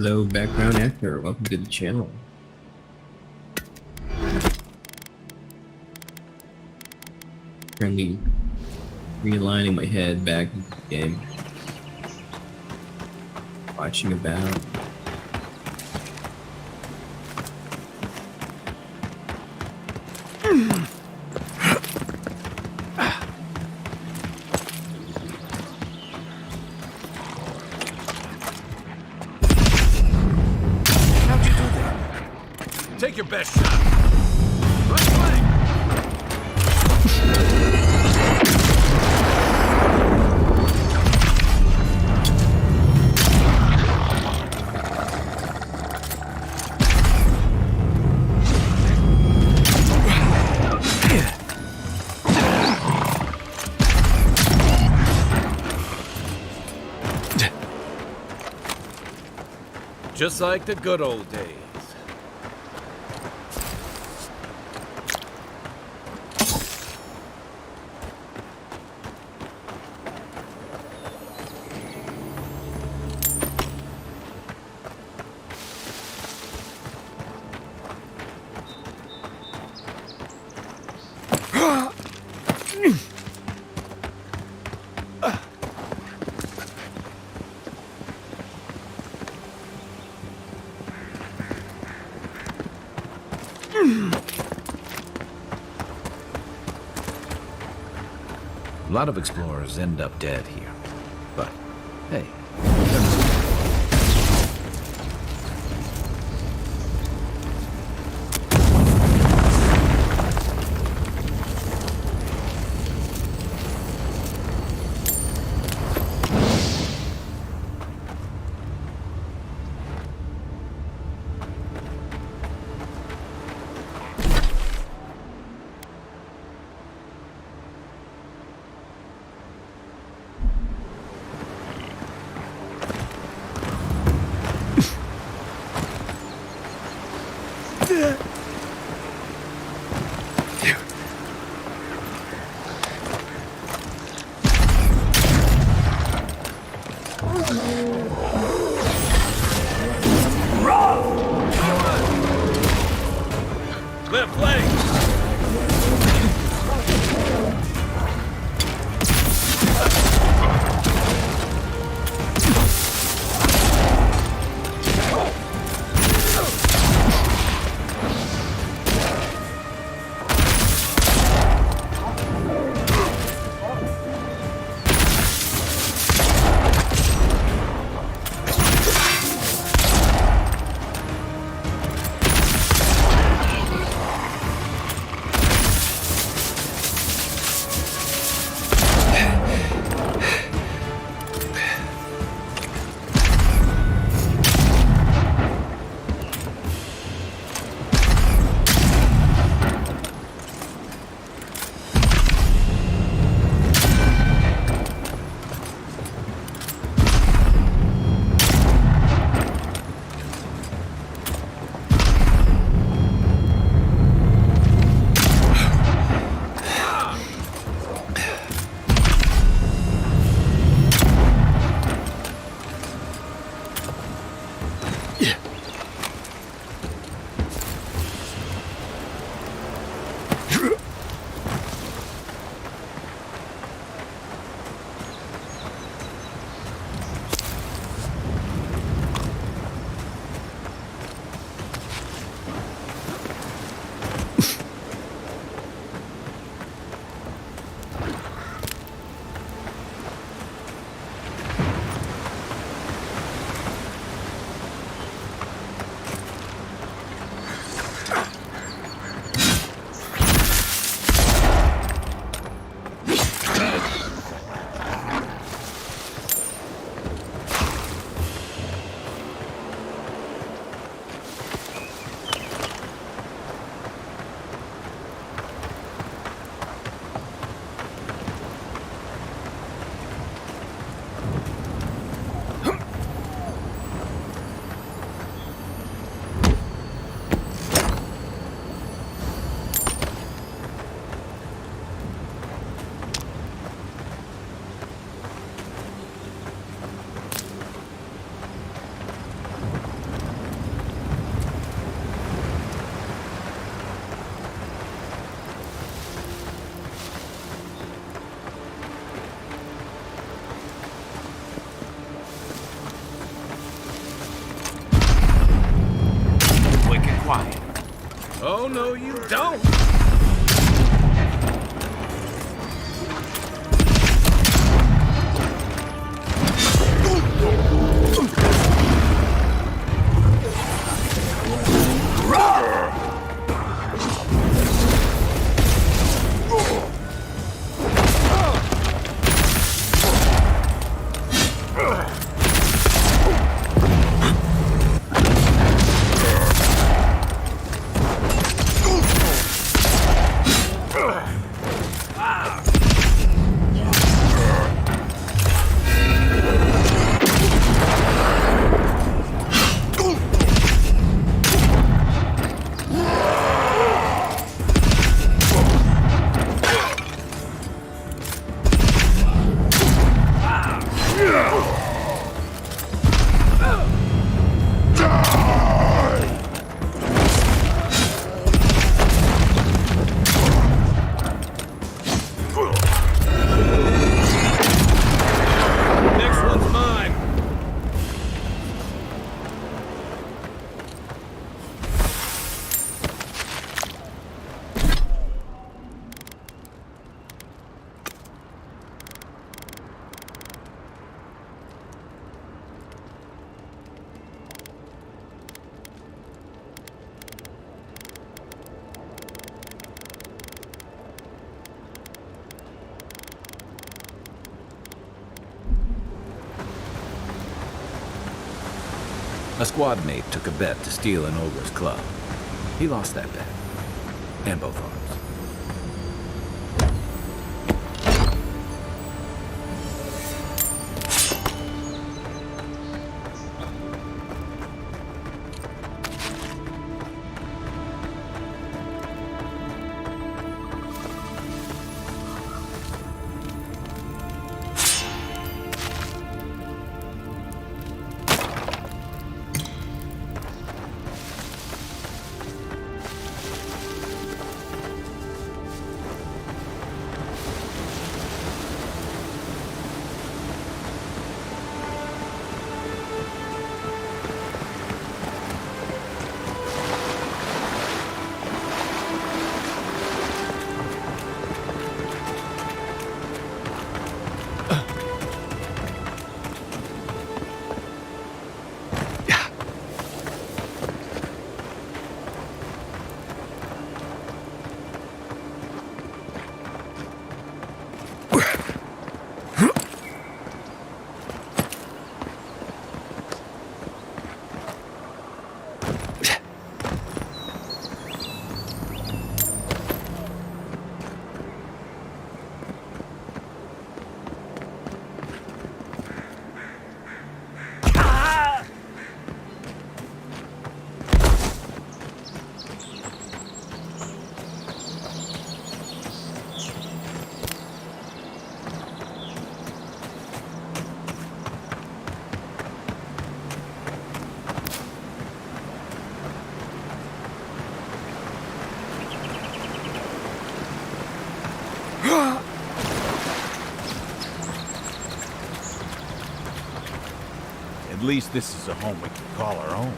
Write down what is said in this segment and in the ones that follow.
Hello, background actor. Welcome to the channel. Currently realigning my head back into the game. Watching Avowed. How'd you do that? Take your best shot. Right flank. Just like the good old days. A lot of explorers end up dead here. But, hey. Left leg! quiet. Oh, no, you don't. Next one's mine. A squad mate took a bet to steal an ogre's club. He lost that bet. And both arms. At least this is a home we can call our own.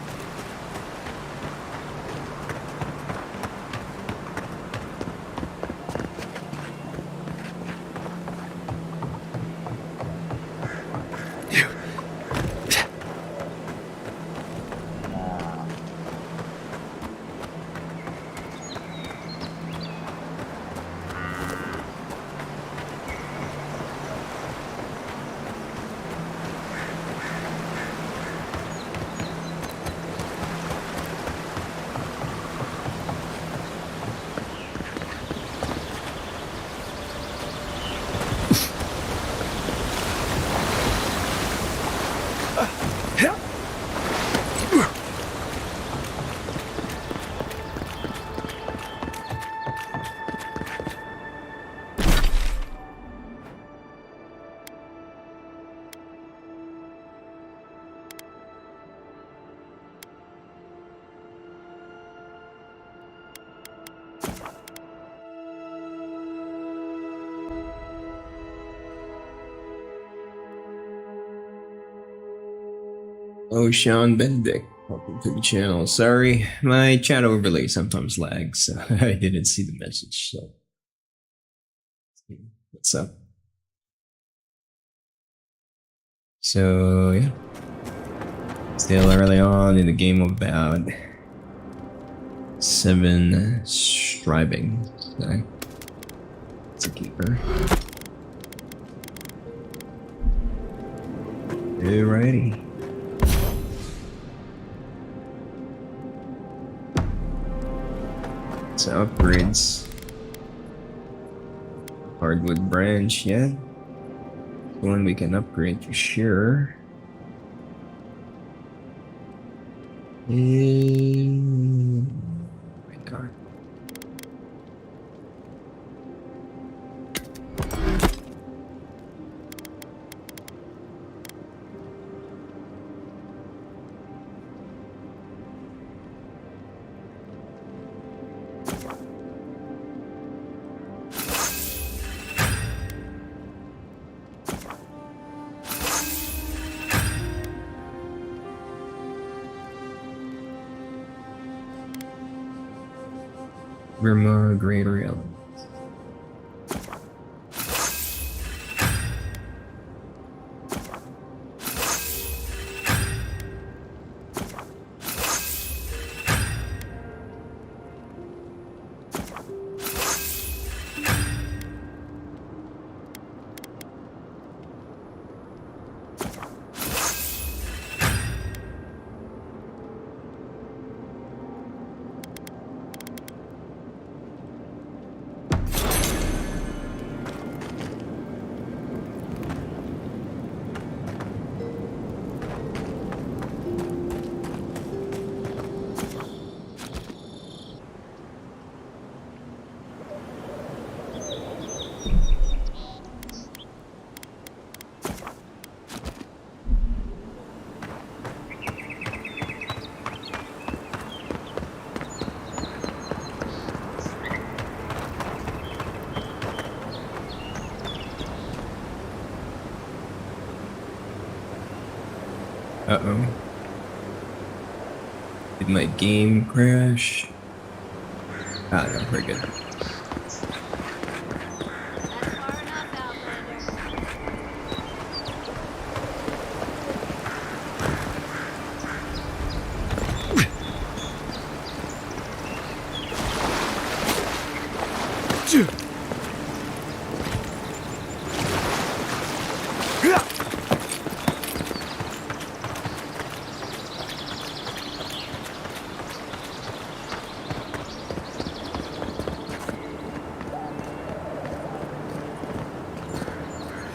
Oh, Sean Benedict. Welcome to the channel. Sorry, my chat overlay sometimes lags, so I didn't see the message. So, what's up? So yeah, still early on in the game of Avowed. 7 striving. So, it's a keeper. Alrighty. So upgrades. Hardwood branch, yeah. One we can upgrade for sure. My God. Grimma Great Royale. Uh-oh. Did my game crash? Ah, no, we're good.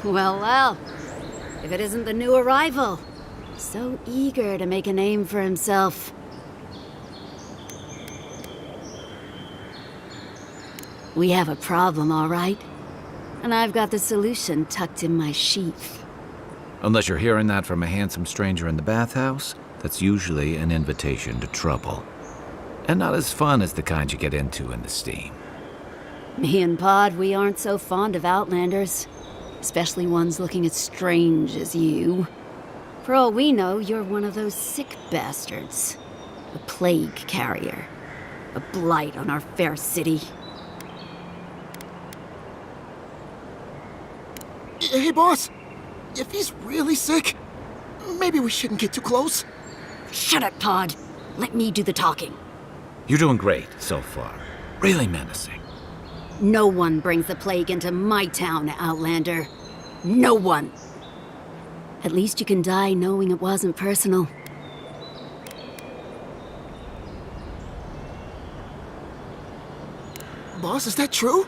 Well, well. If it isn't the new arrival. So eager to make a name for himself. We have a problem, all right? And I've got the solution tucked in my sheath. Unless you're hearing that from a handsome stranger in the bathhouse, that's usually an invitation to trouble. And not as fun as the kind you get into in the steam. Me and Pod, we aren't so fond of Outlanders. Especially ones looking as strange as you. For all we know, you're one of those sick bastards. A plague carrier. A blight on our fair city. Hey, boss. If he's really sick, maybe we shouldn't get too close. Shut it, Pod. Let me do the talking. You're doing great so far. Really menacing. No one brings the plague into my town, Outlander. No one. At least you can die knowing it wasn't personal. Boss, is that true?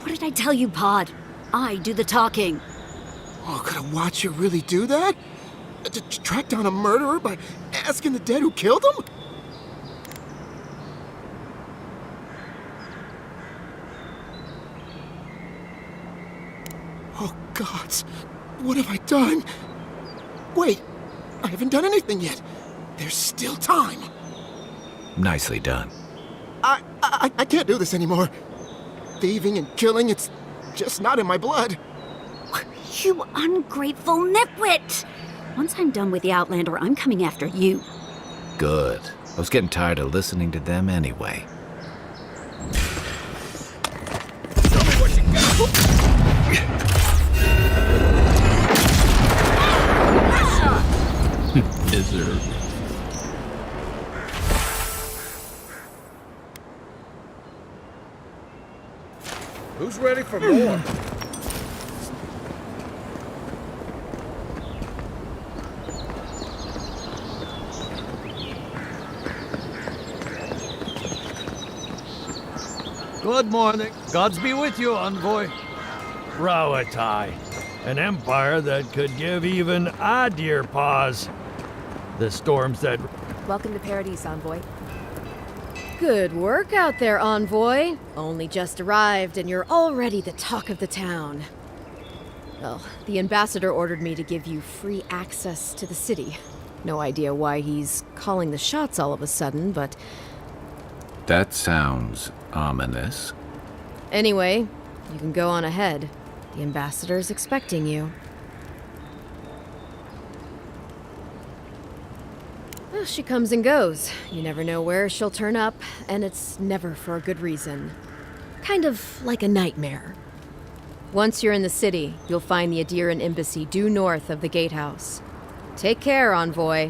What did I tell you, Pod? I do the talking. Oh, could I watch you really do that? To track down a murderer by asking the dead who killed him? Oh, gods. What have I done? Wait, I haven't done anything yet. There's still time. Nicely done. I can't do this anymore. Thieving and killing, it's just not in my blood. You ungrateful nitwit! once I'm done with the Outlander, I'm coming after you. Good. I was getting tired of listening to them anyway. Show me what you got! Nice shot! Deserve. Who's ready for more? Good morning. Gods be with you, envoy. Rawatai, an empire that could give even a deer pause. The storms that... Welcome to Paradise, Envoy. Good work out there, Envoy. Only just arrived and you're already the talk of the town. Well, the ambassador ordered me to give you free access to the city. No idea why he's calling the shots all of a sudden, but... That sounds ominous. Anyway, you can go on ahead. The ambassador's expecting you. Well, she comes and goes. You never know where she'll turn up, and it's never for a good reason. Kind of like a nightmare. Once you're in the city, you'll find the Adiran embassy due north of the gatehouse. Take care, Envoy.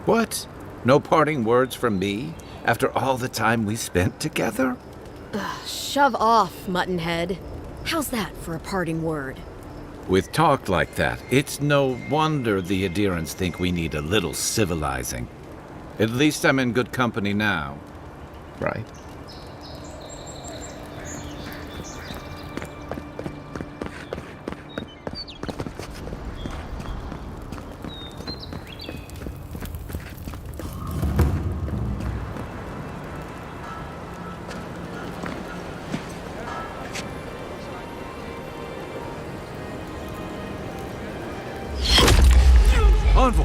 What? No parting words from me? After all the time we spent together? Shove off, Muttonhead. How's that for a parting word? With talk like that, it's no wonder the Adirans think we need a little civilizing. At least I'm in good company now, right? Envoy!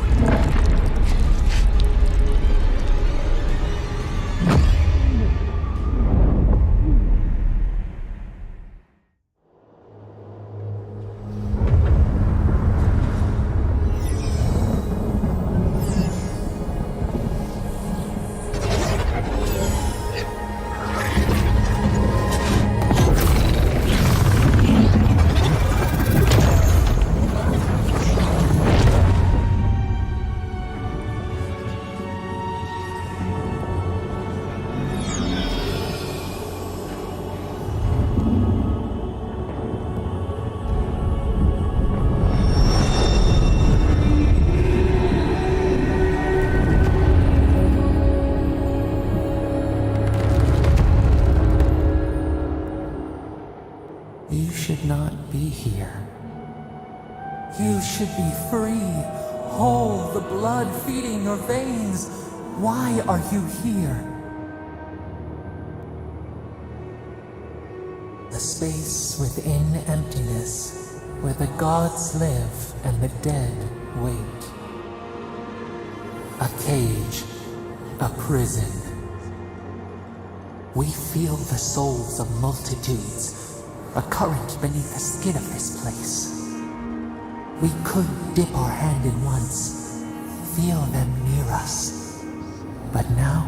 You should not be here. You should be free, whole, the blood feeding your veins. Why are you here? The space within emptiness, where the gods live and the dead wait. A cage, a prison. We feel the souls of multitudes, a current beneath the skin of this place. We could dip our hand in once, feel them near us. But now,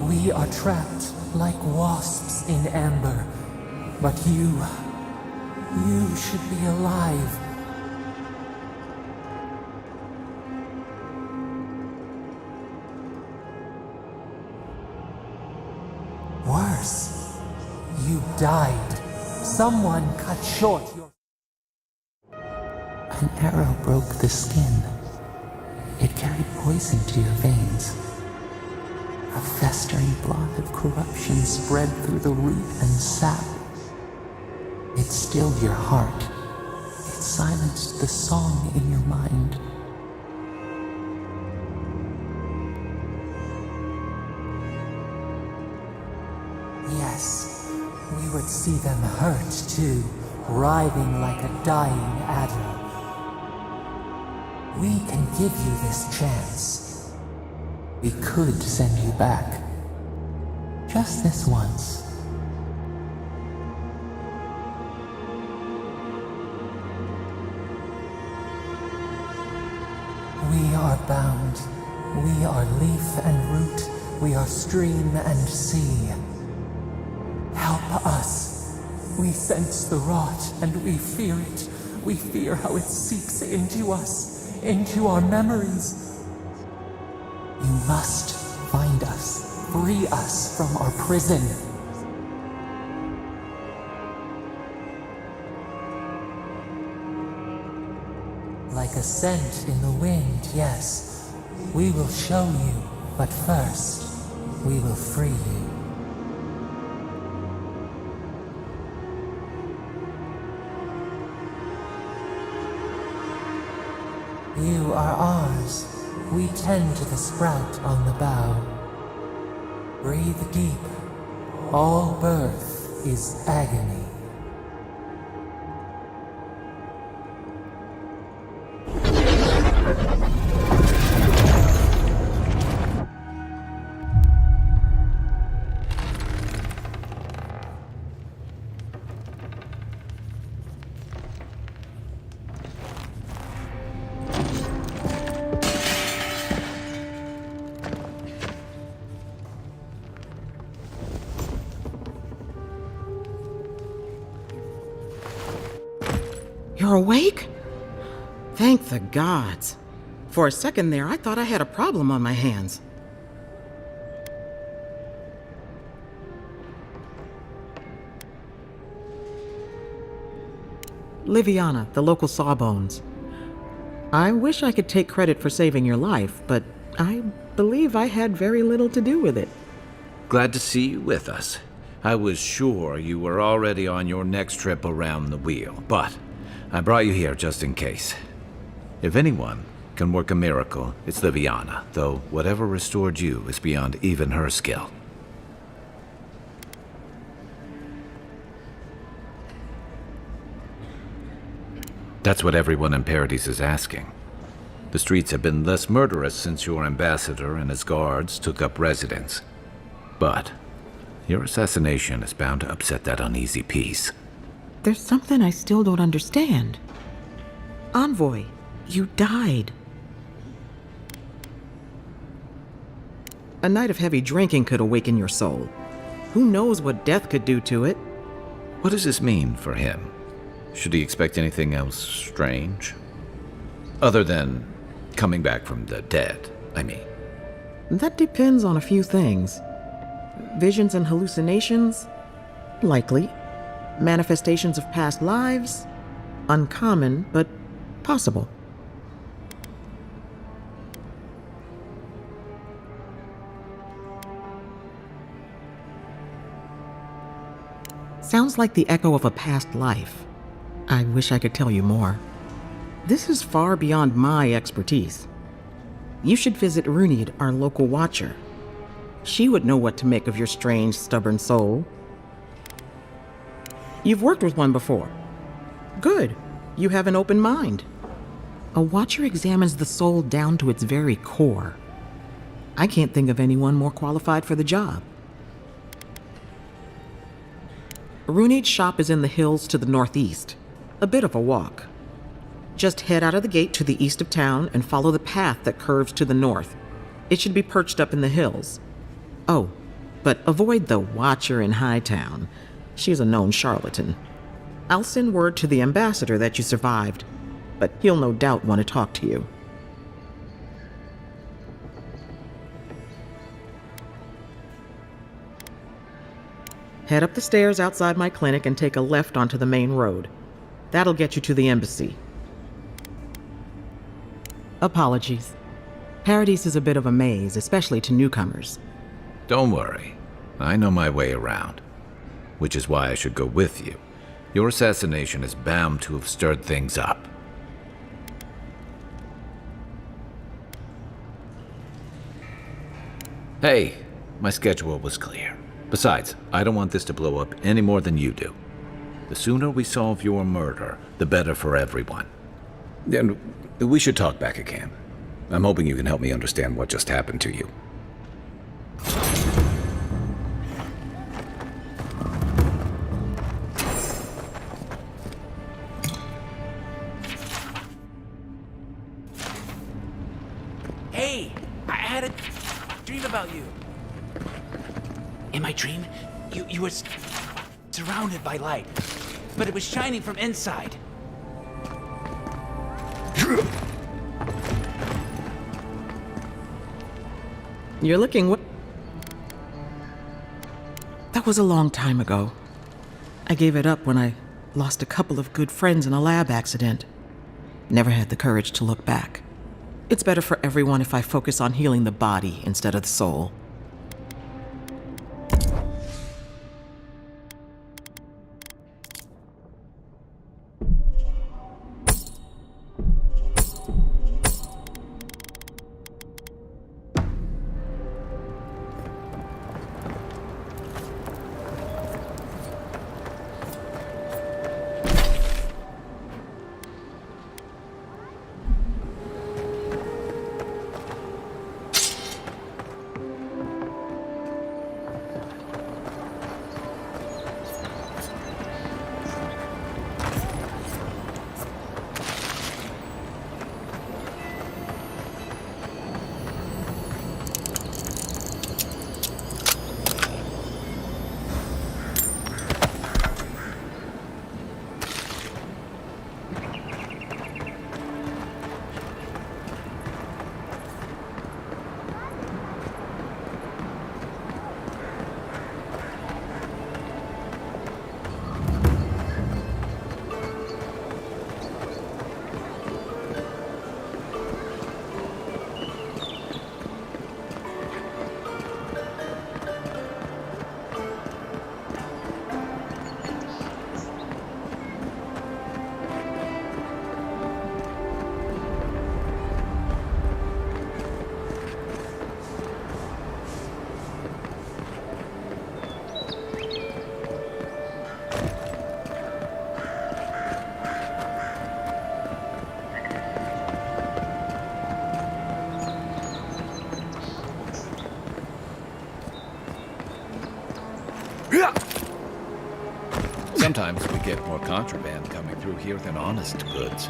we are trapped like wasps in amber. But you should be alive. Worse, you died. Someone cut short your... An arrow broke the skin. It carried poison to your veins. A festering blot of corruption spread through the root and sap. It stilled your heart. It silenced the song in your mind. Yes, we would see them hurt too, writhing like a dying adder. We can give you this chance. We could send you back. Just this once. We are bound. We are leaf and root. We are stream and sea. Help us. We sense the rot and we fear it. We fear how it seeps into us, into our memories. You must find us, free us from our prison. Like a scent in the wind, yes. We will show you, but first, we will free you. You are ours. We tend to the sprout on the bough. Breathe deep. All birth is agony. You're awake? Thank the gods. For a second there, I thought I had a problem on my hands. Liviana, the local Sawbones. I wish I could take credit for saving your life, but I believe I had very little to do with it. Glad to see you with us. I was sure you were already on your next trip around the wheel, but I brought you here just in case. If anyone can work a miracle, it's Liviana, though whatever restored you is beyond even her skill. That's what everyone in Paradise is asking. The streets have been less murderous since your ambassador and his guards took up residence. But your assassination is bound to upset that uneasy peace. There's something I still don't understand. Envoy, you died. A night of heavy drinking could awaken your soul. Who knows what death could do to it? What does this mean for him? Should he expect anything else strange? Other than coming back from the dead, I mean. That depends on a few things. Visions and hallucinations? Likely. Manifestations of past lives? Uncommon, but possible. Sounds like the echo of a past life. I wish I could tell you more. This is far beyond my expertise. You should visit Runid, our local watcher. She would know what to make of your strange, stubborn soul. You've worked with one before. Good. You have an open mind. A watcher examines the soul down to its very core. I can't think of anyone more qualified for the job. Runid's shop is in the hills to the northeast. A bit of a walk. Just head out of the gate to the east of town and follow the path that curves to the north. It should be perched up in the hills. Oh, but avoid the watcher in Hightown. She's a known charlatan. I'll send word to the ambassador that you survived, but he'll no doubt want to talk to you. Head up the stairs outside my clinic and take a left onto the main road. That'll get you to the embassy. Apologies. Paradise is a bit of a maze, especially to newcomers. Don't worry. I know my way around. Which is why I should go with you. Your assassination is bound to have stirred things up. Hey, my schedule was clear. Besides, I don't want this to blow up any more than you do. The sooner we solve your murder, the better for everyone. And we should talk back again. I'm hoping you can help me understand what just happened to you. Hey, I had a dream about you. In my dream, you were surrounded by light, but it was shining from inside. You're looking That was a long time ago. I gave it up when I lost a couple of good friends in a lab accident. Never had the courage to look back. It's better for everyone if I focus on healing the body instead of the soul. Sometimes we get more contraband coming through here than honest goods.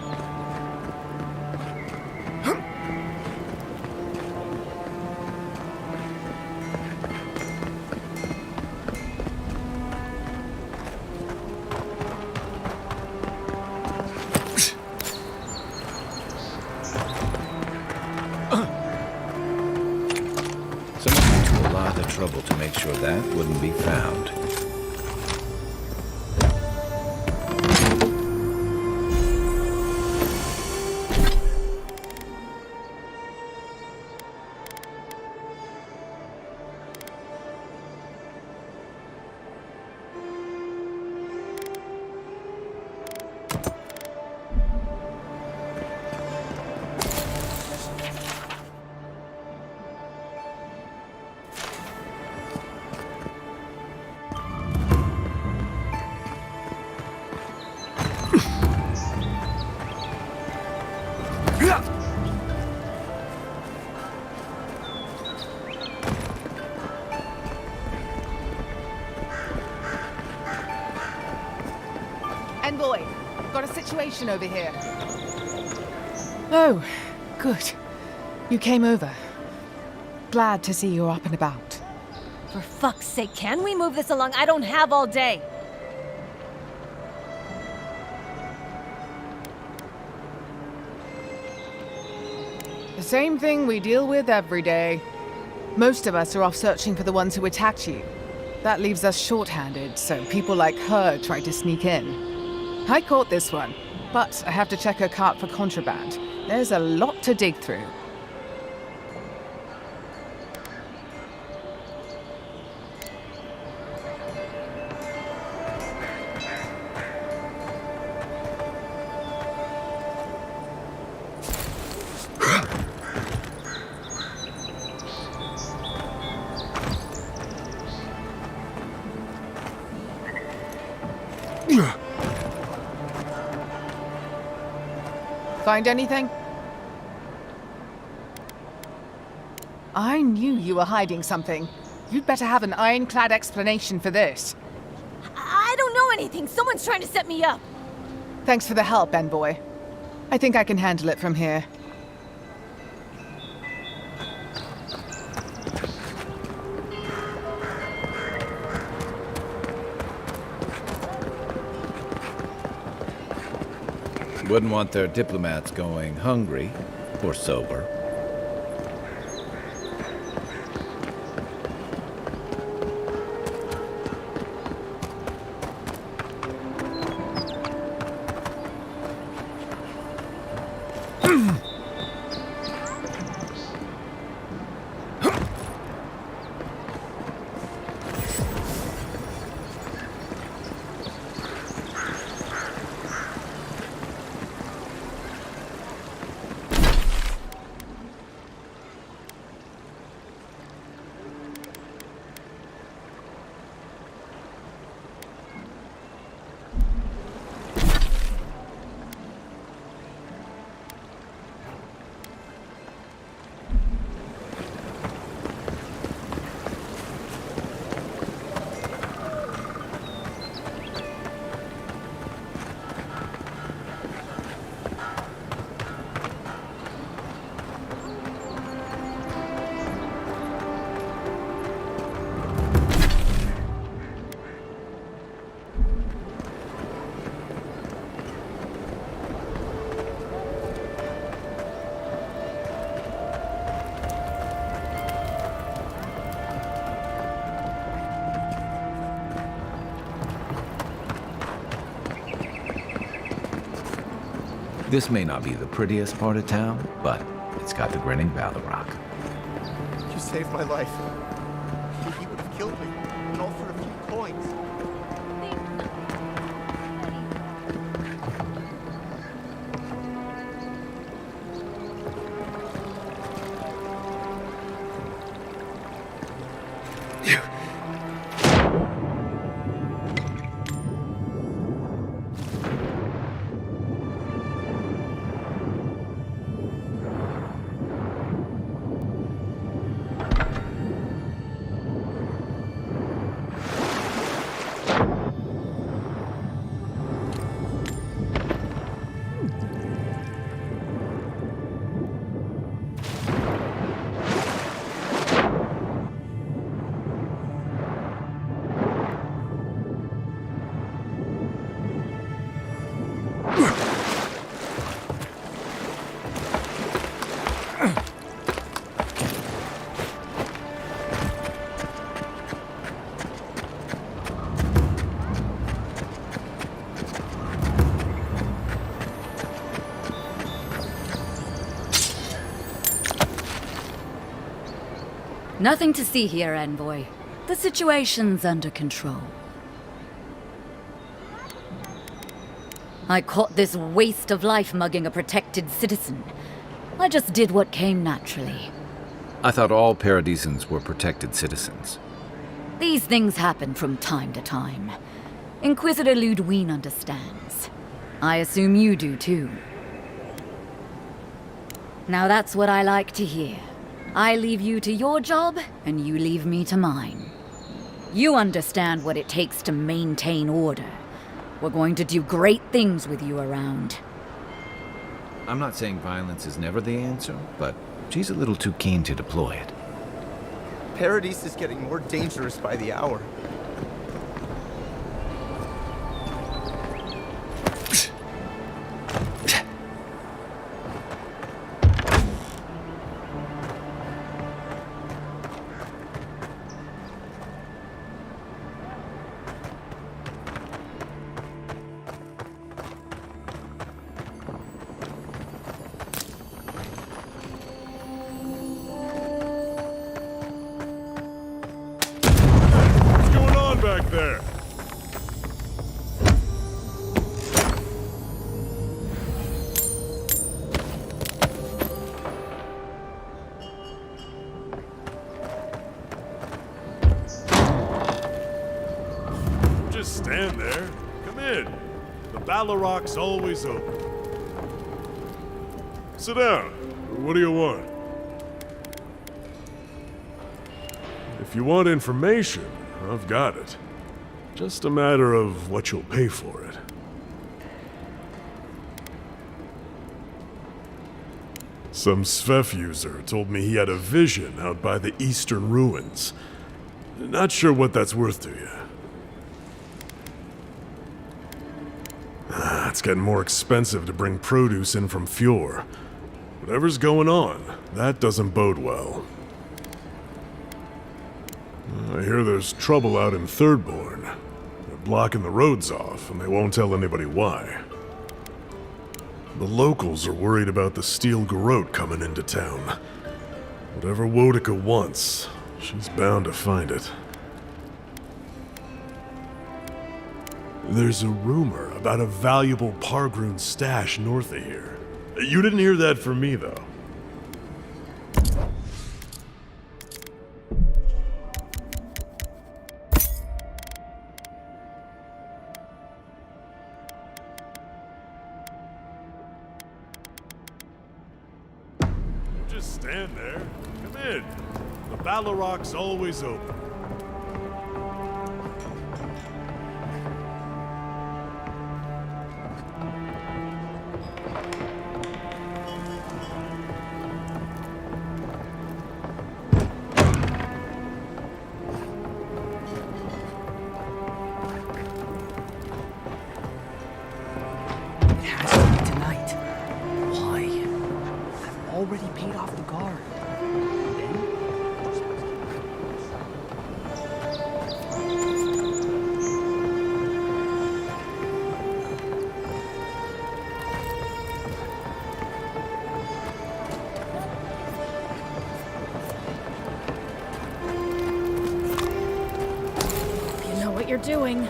Someone went to a lot of trouble to make sure that wouldn't be found. Envoy, got a situation over here. Oh, good. You came over. Glad to see you're up and about. For fuck's sake, can we move this along? I don't have all day. The same thing we deal with every day. Most of us are off searching for the ones who attacked you. That leaves us short-handed, so people like her try to sneak in. I caught this one, but I have to check her cart for contraband. There's a lot to dig through. Find anything? I knew you were hiding something. You'd better have an ironclad explanation for this. I don't know anything. Someone's trying to set me up. Thanks for the help, Envoy. I think I can handle it from here. wouldn't want their diplomats going hungry or sober. This may not be the prettiest part of town, but it's got the grinning Balrog. You saved my life. He would have killed me, and all for a few coins. Nothing to see here, Envoy. The situation's under control. I caught this waste of life mugging a protected citizen. I just did what came naturally. I thought all Paradisans were protected citizens. These things happen from time to time. Inquisitor Ludwine understands. I assume you do too. Now that's what I like to hear. I leave you to your job, and you leave me to mine. You understand what it takes to maintain order. We're going to do great things with you around. I'm not saying violence is never the answer, but she's a little too keen to deploy it. Paradise is getting more dangerous by the hour. Back there. Just stand there. Come in. The Balrog's always open. Sit down. What do you want? If you want information, I've got it. Just a matter of what you'll pay for it. Some Svef user told me he had a vision out by the eastern ruins. Not sure what that's worth to you. It's getting more expensive to bring produce in from Fjord. Whatever's going on, that doesn't bode well. I hear there's trouble out in Thirdborn. They're blocking the roads off, and they won't tell anybody why. The locals are worried about the steel garrote coming into town. Whatever Wodica wants, she's bound to find it. There's a rumor about a valuable Pargroon stash north of here. You didn't hear that from me, though. Just stand there. Come in. The Baloroc's always open. Already paid off the guard. You know what you're doing.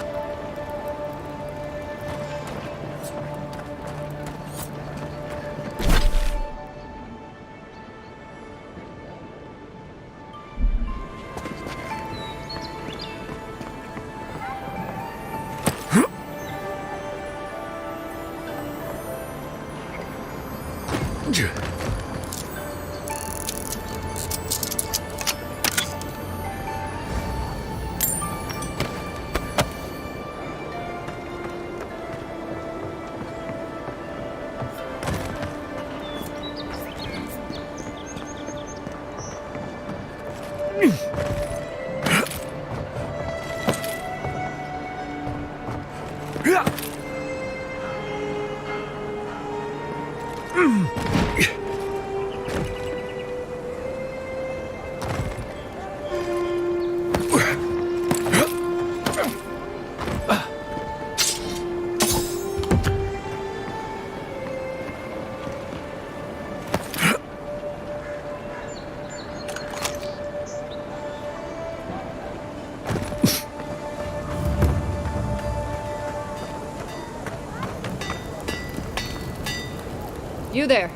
You there.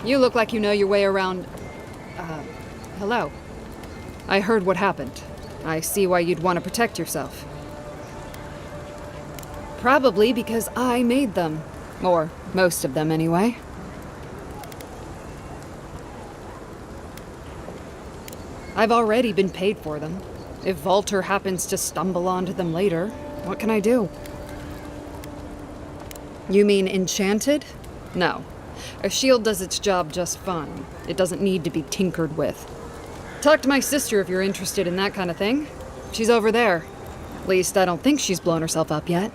You look like you know your way around... hello. I heard what happened. I see why you'd want to protect yourself. Probably because I made them. Or most of them, anyway. I've already been paid for them. If Volter happens to stumble onto them later, what can I do? You mean enchanted? No. A shield does its job just fine. It doesn't need to be tinkered with. Talk to my sister if you're interested in that kind of thing. She's over there. At least I don't think she's blown herself up yet.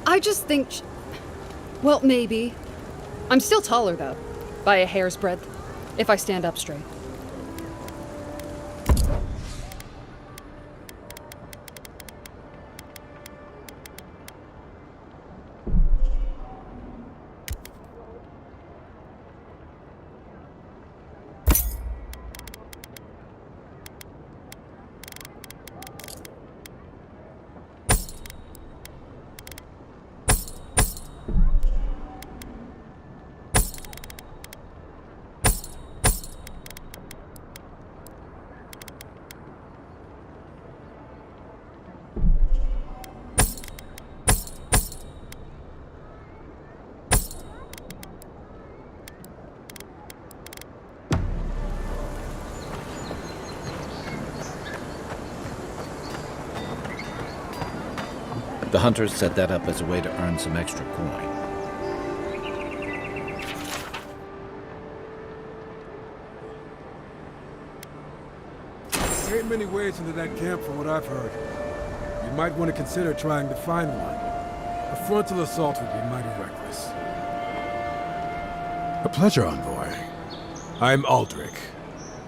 I just think... Well, maybe. I'm still taller, though. By a hair's breadth. If I stand up straight. The hunters set that up as a way to earn some extra coin. There ain't many ways into that camp from what I've heard. You You might want to consider trying to find one. A frontal assault would be mighty reckless. A pleasure, Envoy. I'm Aldrich,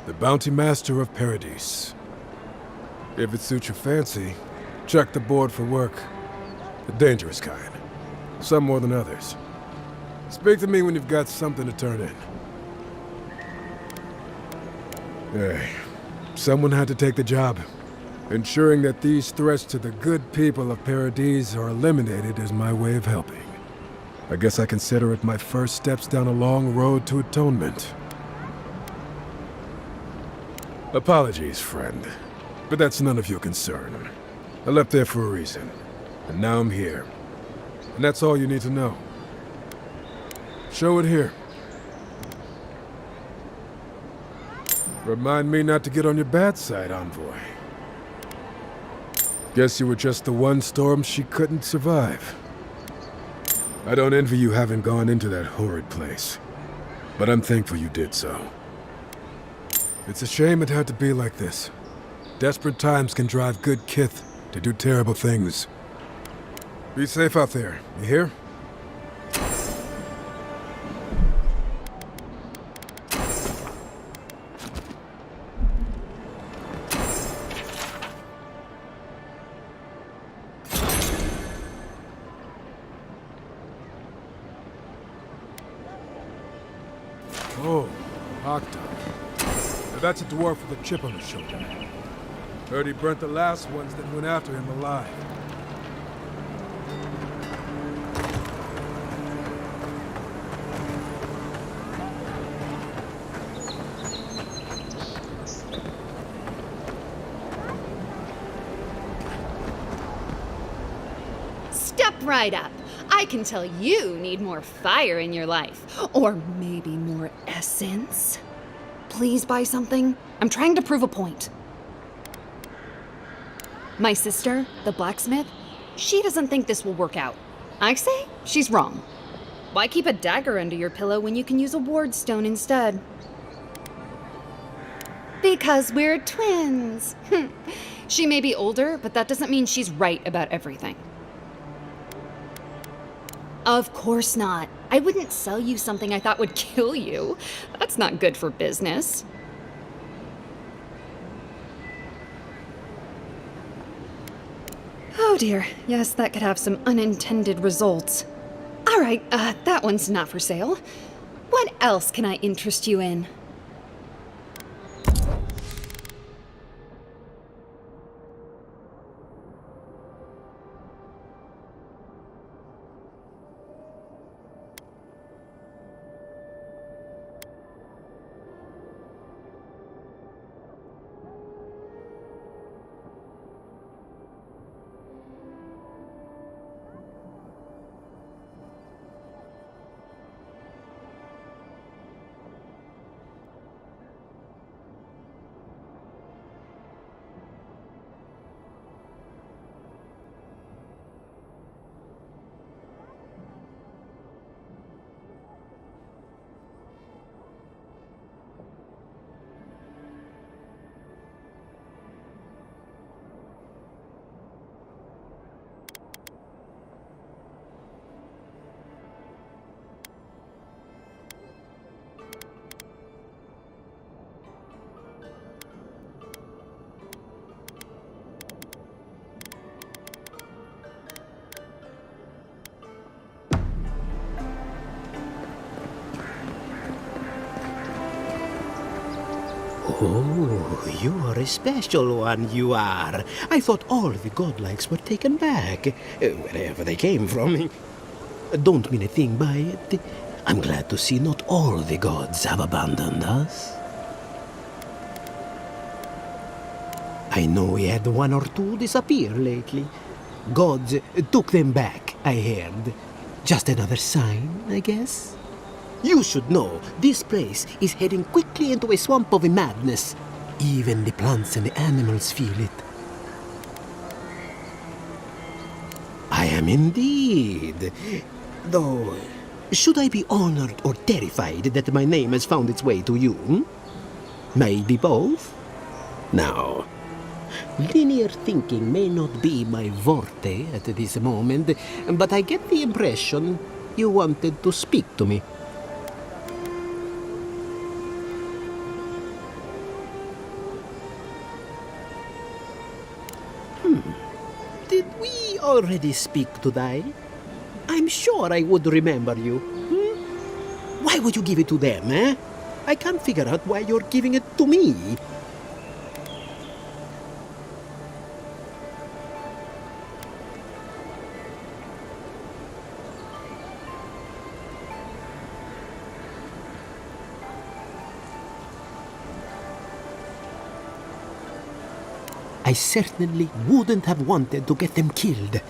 the Bounty Master of Paradise. If it suits your fancy, check the board for work. The dangerous kind. Some more than others. Speak to me when you've got something to turn in. Hey, someone had to take the job. Ensuring that these threats to the good people of Paradise are eliminated is my way of helping. I guess I consider it my first steps down a long road to atonement. Apologies, friend, but that's none of your concern. I left there for a reason, and now I'm here. And that's all you need to know. Show it here. Remind me not to get on your bad side, Envoy. Guess you were just the one storm she couldn't survive. I don't envy you having gone into that horrid place, but I'm thankful you did so. It's a shame it had to be like this. Desperate times can drive good kith to do terrible things. Be safe out there, you hear? Oh, Octa. Now that's a dwarf with a chip on his shoulder. Heard he burnt the last ones that went after him alive. Step right up. I can tell you need more fire in your life. Or maybe more essence. Please buy something. I'm trying to prove a point. My sister, the blacksmith, she doesn't think this will work out. I say she's wrong. Why keep a dagger under your pillow when you can use a ward stone instead? Because we're twins. She may be older, but that doesn't mean she's right about everything. Of course not. I wouldn't sell you something I thought would kill you. That's not good for business. Oh dear, yes, that could have some unintended results. All right, that one's not for sale. What else can I interest you in? Oh, you are a special one, you are. I thought all the godlikes were taken back, wherever they came from. Don't mean a thing by it. I'm glad to see not all the gods have abandoned us. I know we had one or two disappear lately. Gods took them back, I heard. Just another sign, I guess. You should know, this place is heading quickly into a swamp of madness. Even the plants and the animals feel it. I am indeed. Though, should I be honored or terrified that my name has found its way to you? Maybe both? Now, Linear thinking may not be my forte at this moment, but I get the impression you wanted to speak to me. Did we already speak today? I'm sure I would remember you. Why would you give it to them, eh? I can't figure out why you're giving it to me. I certainly wouldn't have wanted to get them killed.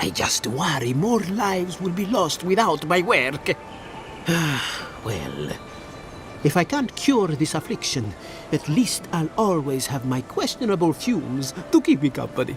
I just worry more lives will be lost without my work. Well, if I can't cure this affliction, at least I'll always have my questionable fumes to keep me company.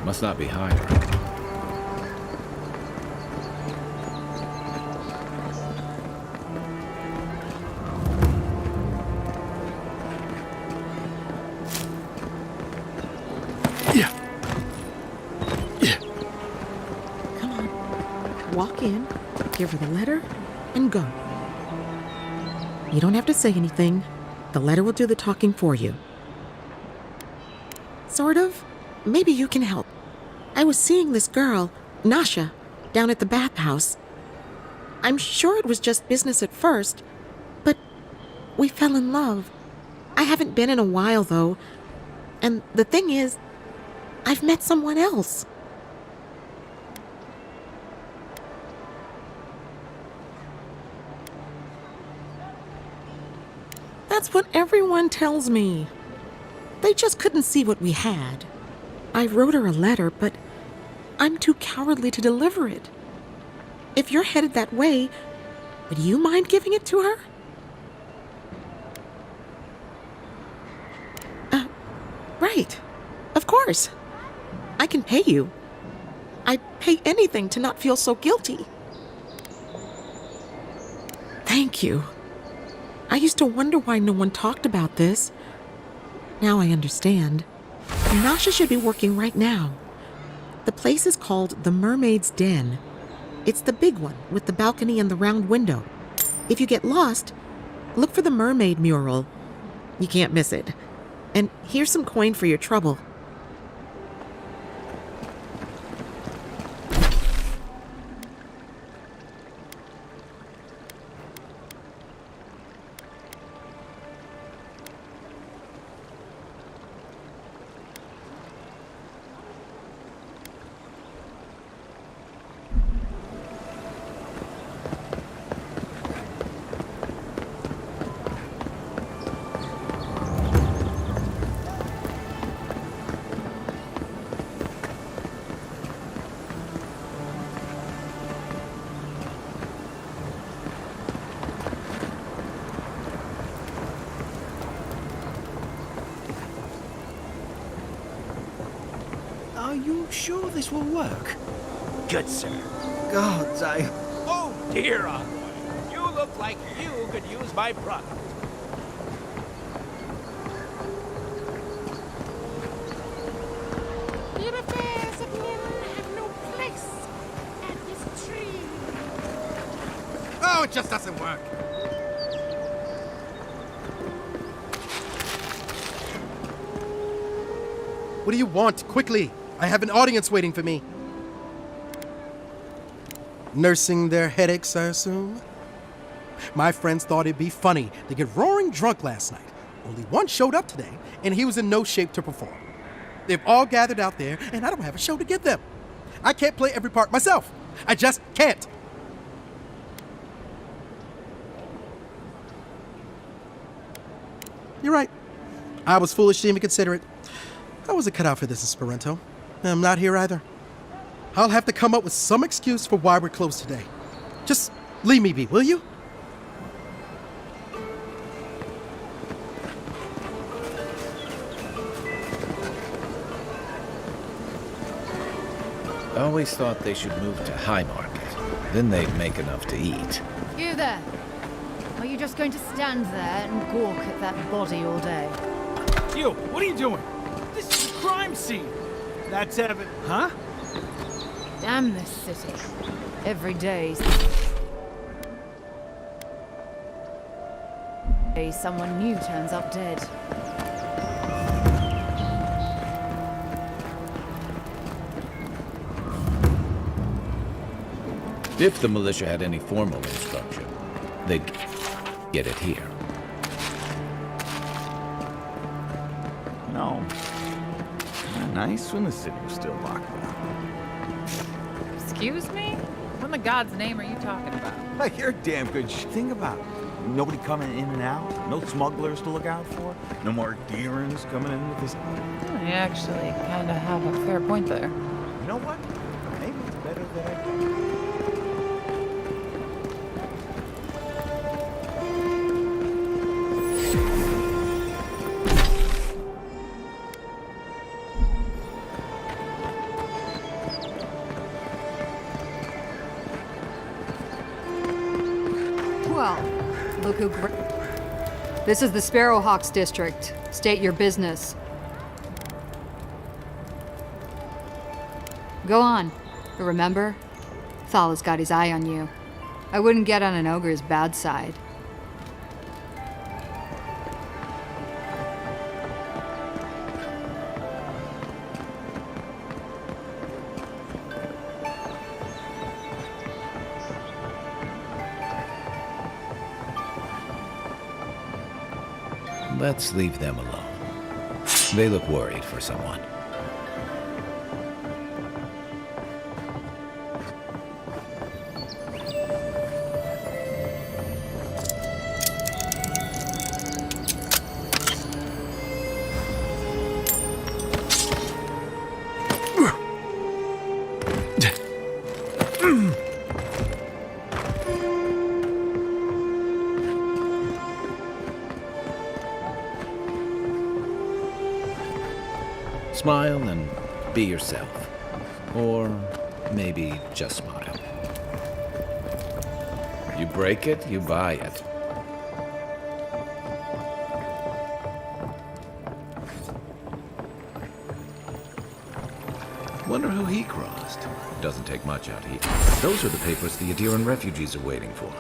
Must not be higher. Come on. Walk in, give her the letter, and go. You don't have to say anything. The letter will do the talking for you. Sort of. Maybe you can help. I was seeing this girl, Nasha, down at the bathhouse. I'm sure it was just business at first, but we fell in love. I haven't been in a while, though. And the thing is, I've met someone else. That's what everyone tells me. They just couldn't see what we had. I wrote her a letter, but I'm too cowardly to deliver it. If you're headed that way, would you mind giving it to her? Right. Of course. I can pay you. I'd pay anything to not feel so guilty. Thank you. I used to wonder why no one talked about this. Now I understand. Nasha should be working right now. The place is called the Mermaid's Den. It's the big one with the balcony and the round window. If you get lost, look for the mermaid mural. You can't miss it. And here's some coin for your trouble. Are you sure this will work? Good, sir. Gods, Oh, dear Envoy. You look like you could use my product. Your affairs of men have no place at this tree. Oh, it just doesn't work. What do you want? Quickly! I have an audience waiting for me. Nursing their headaches, I assume? My friends thought it'd be funny to get roaring drunk last night. Only one showed up today, and he was in no shape to perform. They've all gathered out there, and I don't have a show to give them. I can't play every part myself. I just can't. You're right. I was foolish to even consider it. I wasn't cut out for this, Esperanto. I'm not here either. I'll have to come up with some excuse for why we're closed today. Just leave me be, will you? I always thought they should move to High Market. Then they'd make enough to eat. You there. Are you just going to stand there and gawk at that body all day? You, what are you doing? This is a crime scene. That's Evan. Huh? Damn this city. Every day someone new turns up dead. If the militia had any formal instruction, they'd get it here. No. Kinda nice when the city was still locked down. Excuse me? What in the God's name are you talking about? Like, you're damn good. Think about it. Nobody coming in and out. No smugglers to look out for. No more deerins coming in with this. You actually kind of have a fair point there. You know what? Maybe it's better that I don't. Well, look who This is the Sparrowhawks district. State your business. Go on. But remember, Thala's got his eye on you. I wouldn't get on an ogre's bad side. Let's leave them alone. They look worried for someone. Smile and be yourself. Or maybe just smile. You break it, you buy it. Wonder who he crossed. Doesn't take much out here. Those are the papers the Aderan refugees are waiting for.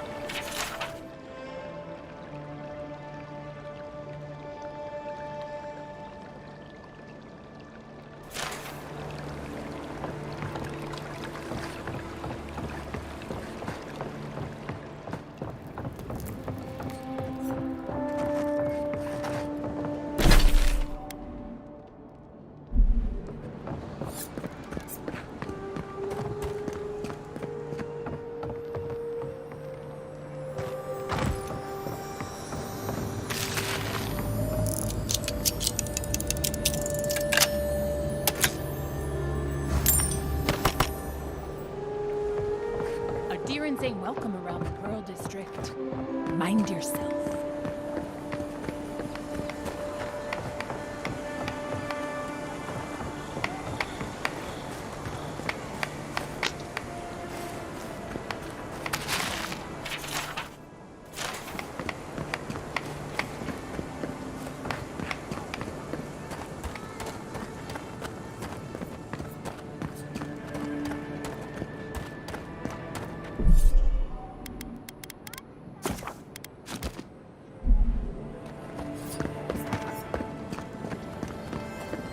Adirans ain't welcome around the Pearl District. Mind yourself.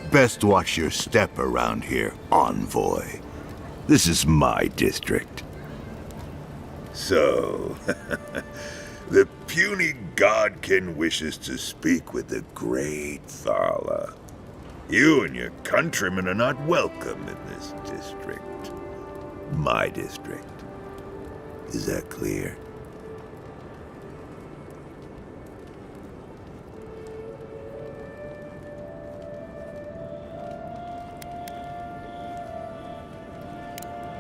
Best watch your step around here, envoy. This is my district. So, the puny godkin wishes to speak with the great Thala. You and your countrymen are not welcome in this district. My district. Is that clear?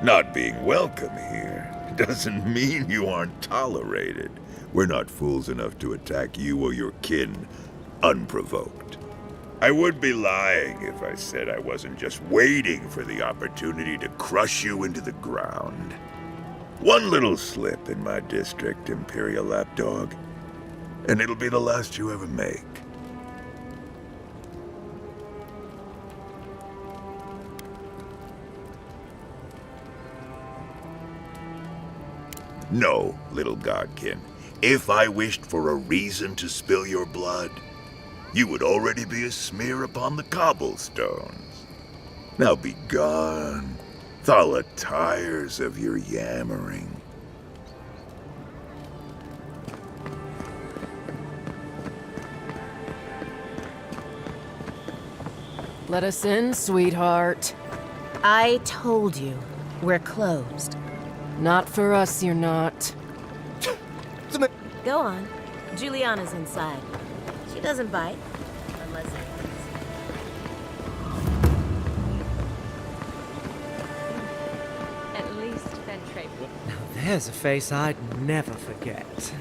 Not being welcome here doesn't mean you aren't tolerated. We're not fools enough to attack you or your kin unprovoked. I would be lying if I said I wasn't just waiting for the opportunity to crush you into the ground. One little slip in my district, Imperial Lapdog, and it'll be the last you ever make. No, little godkin. If I wished for a reason to spill your blood, you would already be a smear upon the cobblestones. Now be gone. Thala tires of your yammering. Let us in, sweetheart. I told you, we're closed. Not for us, you're not. Go on. Juliana's inside. She doesn't bite. Unless At least Ventrate. Now there's a face I'd never forget.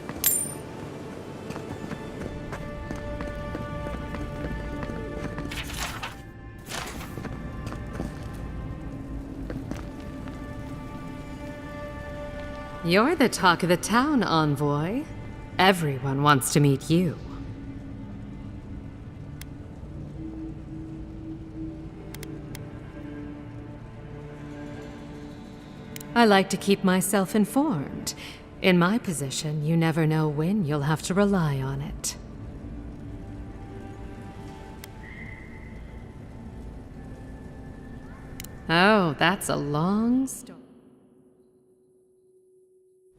You're the talk of the town, envoy. Everyone wants to meet you. I like to keep myself informed. In my position, you never know when you'll have to rely on it. Oh, that's a long story.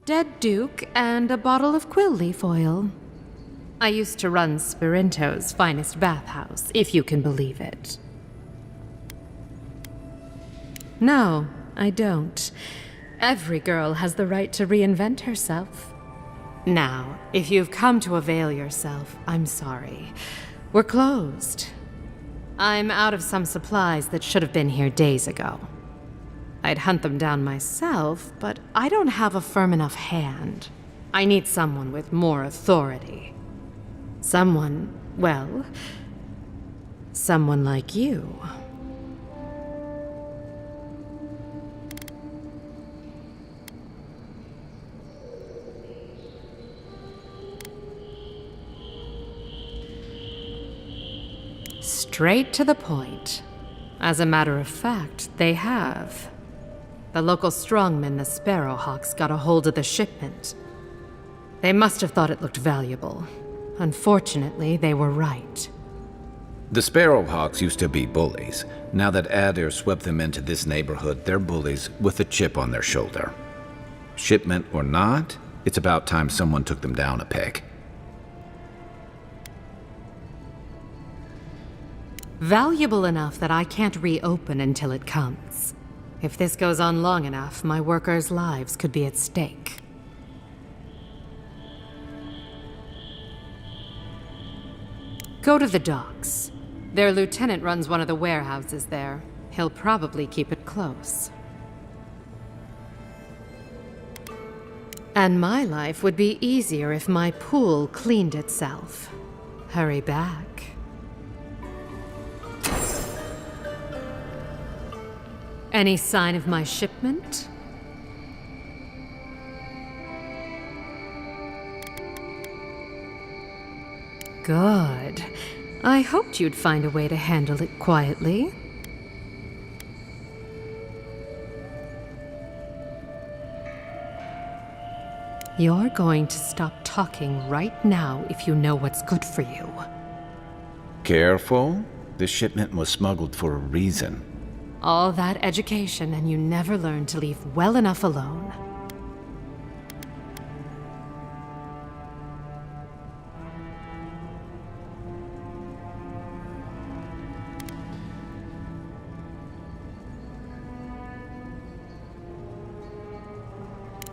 Dead Duke and a bottle of quill leaf oil. I used to run Spirinto's finest bathhouse, if you can believe it. No, I don't. Every girl has the right to reinvent herself. Now, if you've come to avail yourself, I'm sorry. We're closed. I'm out of some supplies that should have been here days ago. I'd hunt them down myself, but I don't have a firm enough hand. I need someone with more authority. Someone, well, someone like you. Straight to the point. As a matter of fact, they have. The local strongmen, the Sparrowhawks, got a hold of the shipment. They must have thought it looked valuable. Unfortunately, they were right. The Sparrowhawks used to be bullies. Now that Adair swept them into this neighborhood, they're bullies with a chip on their shoulder. Shipment or not, it's about time someone took them down a peg. Valuable enough that I can't reopen until it comes. If this goes on long enough, my workers' lives could be at stake. Go to the docks. Their lieutenant runs one of the warehouses there. He'll probably keep it close. And my life would be easier if my pool cleaned itself. Hurry back. Any sign of my shipment? Good. I hoped you'd find a way to handle it quietly. You're going to stop talking right now if you know what's good for you. Careful. This shipment was smuggled for a reason. All that education and you never learned to leave well enough alone.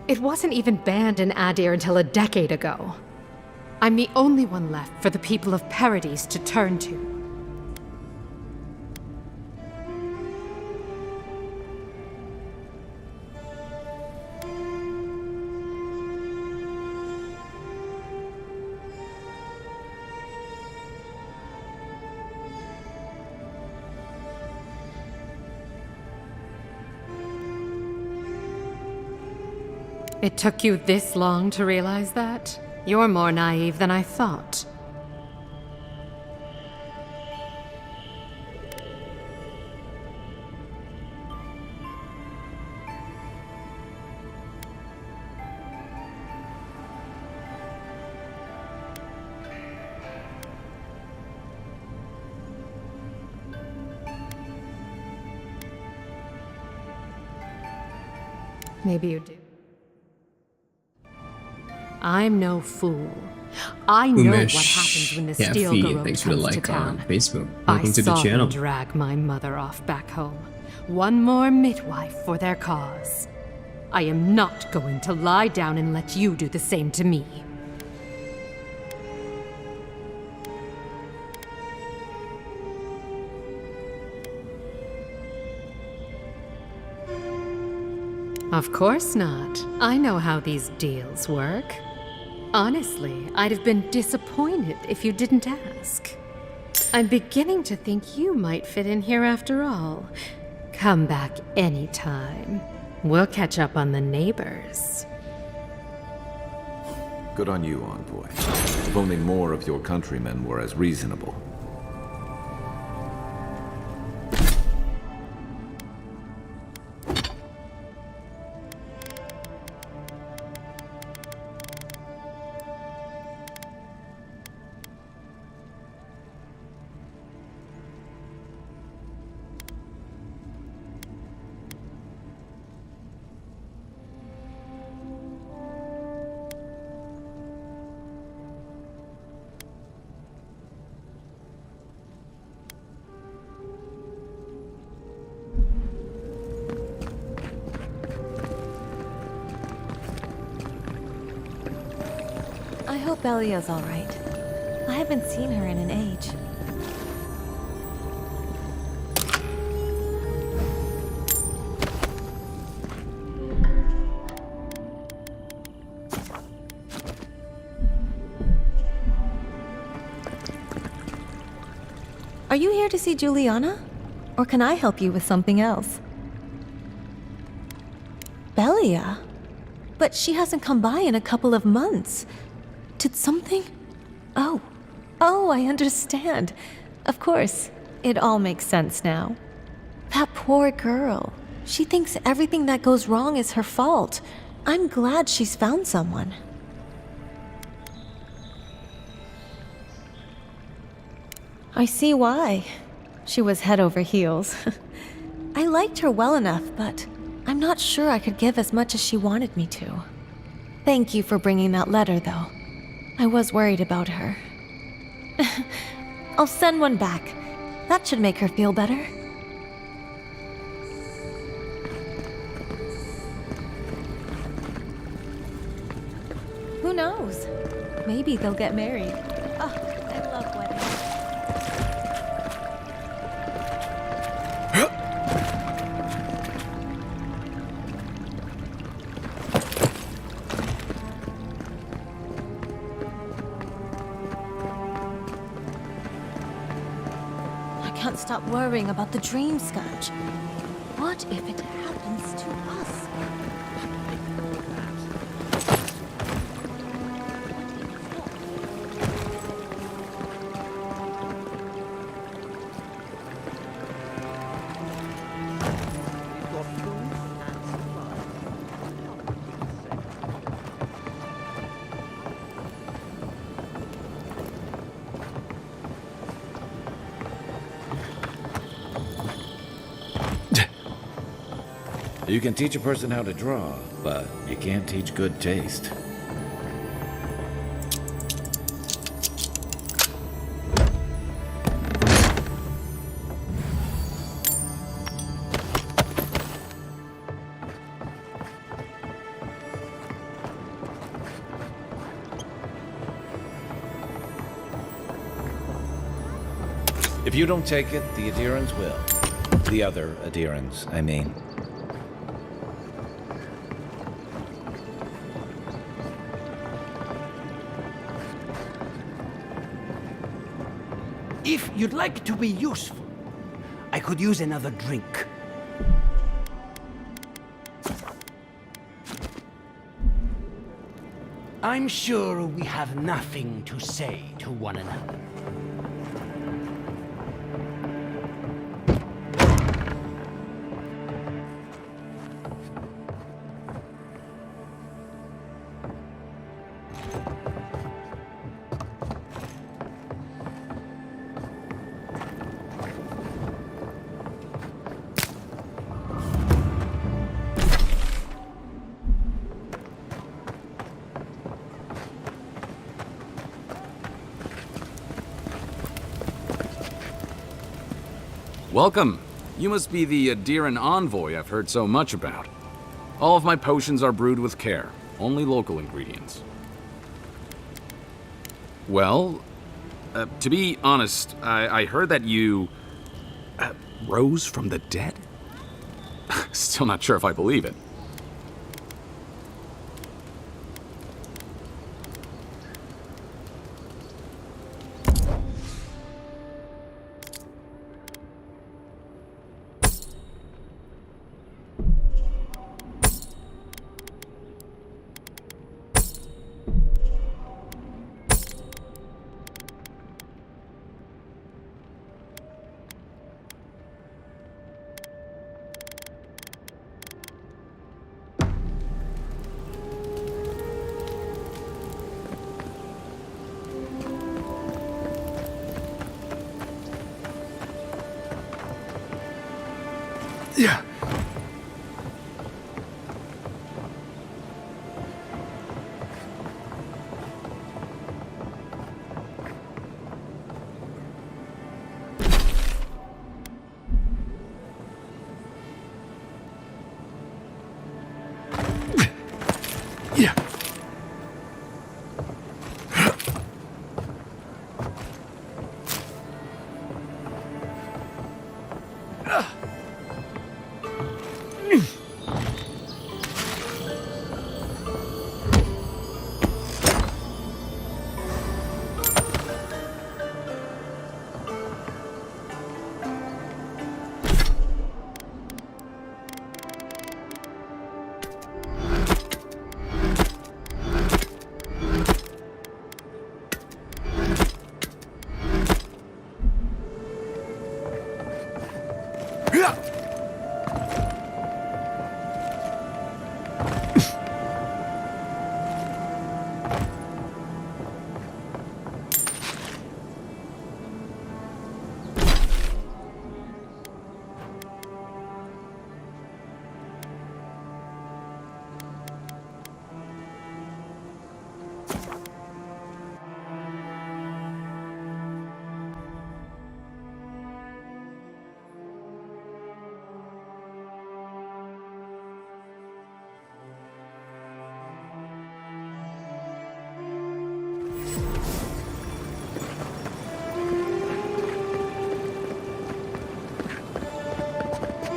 It wasn't even banned in Adair until a decade ago. I'm the only one left for the people of Paradise to turn to. It took you this long to realize that? You're more naive than I thought. Maybe you do. I'm no fool. I know what happens when the steel garrote thanks for the comes like to town. on Facebook. I Welcome to the saw channel. them drag my mother off back home. One more midwife for their cause. I am not going to lie down and let you do the same to me. Of course not. I know how these deals work. Honestly, I'd have been disappointed if you didn't ask. I'm beginning to think you might fit in here after all. Come back anytime. We'll catch up on the neighbors. Good on you, Envoy. If only more of your countrymen were as reasonable. I hope Elia's all right. I haven't seen her in an age. Are you here to see Juliana? Or can I help you with something else? Belia? But she hasn't come by in a couple of months. Did something? Oh, I understand. Of course. It all makes sense now. That poor girl. She thinks everything that goes wrong is her fault. I'm glad she's found someone. I see why. She was head over heels. I liked her well enough, but I'm not sure I could give as much as she wanted me to. Thank you for bringing that letter, though. I was worried about her. I'll send one back. That should make her feel better. Who knows? Maybe they'll get married. Oh, I love weddings. I can't stop worrying about the dream scourge. What if it happens to us? You can teach a person how to draw, but you can't teach good taste. If you don't take it, the adherents will. The other adherents, I mean. If you'd like to be useful, I could use another drink. I'm sure we have nothing to say to one another. Welcome. You must be the Adiran envoy I've heard so much about. All of my potions are brewed with care, only local ingredients. Well, to be honest, I heard that you rose from the dead? Still not sure if I believe it. Yeah. Yeah.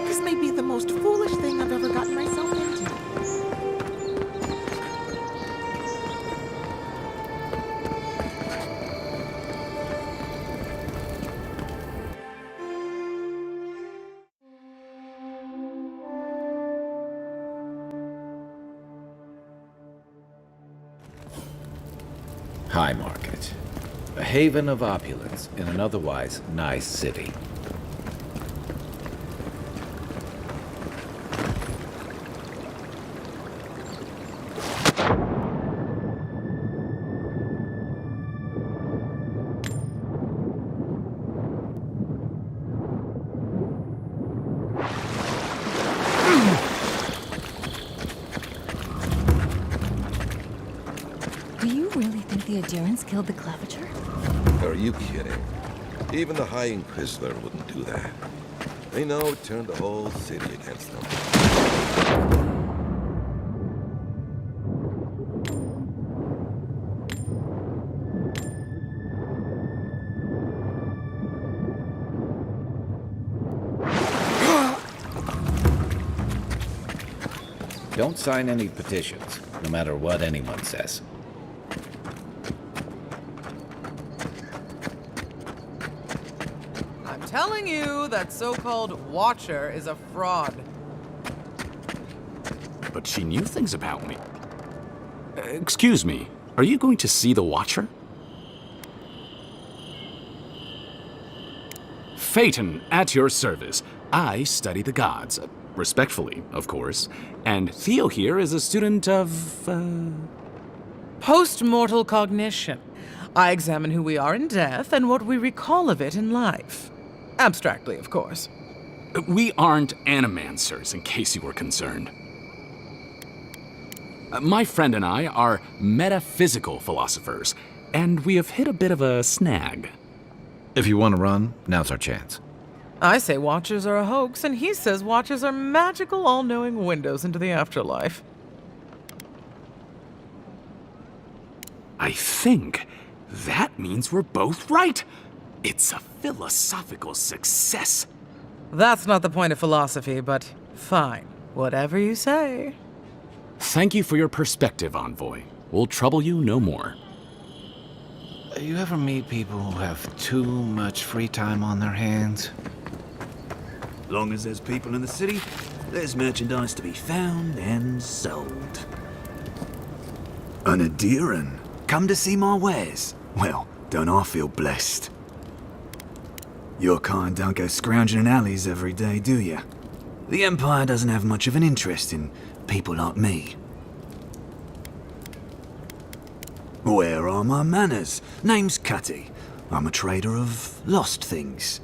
This may be the most foolish thing I've ever gotten myself into. High Market. A haven of opulence in an otherwise nice city. Do you really think the Adherents killed the Clevenger? Are you kidding? Even the High Inquisitor wouldn't do that. They know it turned the whole city against them. Don't sign any petitions, no matter what anyone says. I'm telling you, that so-called Watcher is a fraud. But she knew things about me. Excuse me, are you going to see the Watcher? Phaeton, at your service. I study the gods. Respectfully, of course. And Theo here is a student of, Post-mortal cognition. I examine who we are in death and what we recall of it in life. Abstractly, of course. We aren't animancers, in case you were concerned. My friend and I are metaphysical philosophers, and we have hit a bit of a snag. If you want to run, now's our chance. I say Watchers are a hoax, and he says Watchers are magical, all-knowing windows into the afterlife. I think that means we're both right. It's a philosophical success. That's not the point of philosophy, but fine. Whatever you say. Thank you for your perspective, Envoy. We'll trouble you no more. You ever meet people who have too much free time on their hands? Long as there's people in the city, there's merchandise to be found and sold. An Adheran? Come to see my wares? Well, don't I feel blessed? Your kind don't go scrounging in alleys every day, do you? The Empire doesn't have much of an interest in people like me. Where are my manners? Name's Cutty. I'm a trader of lost things.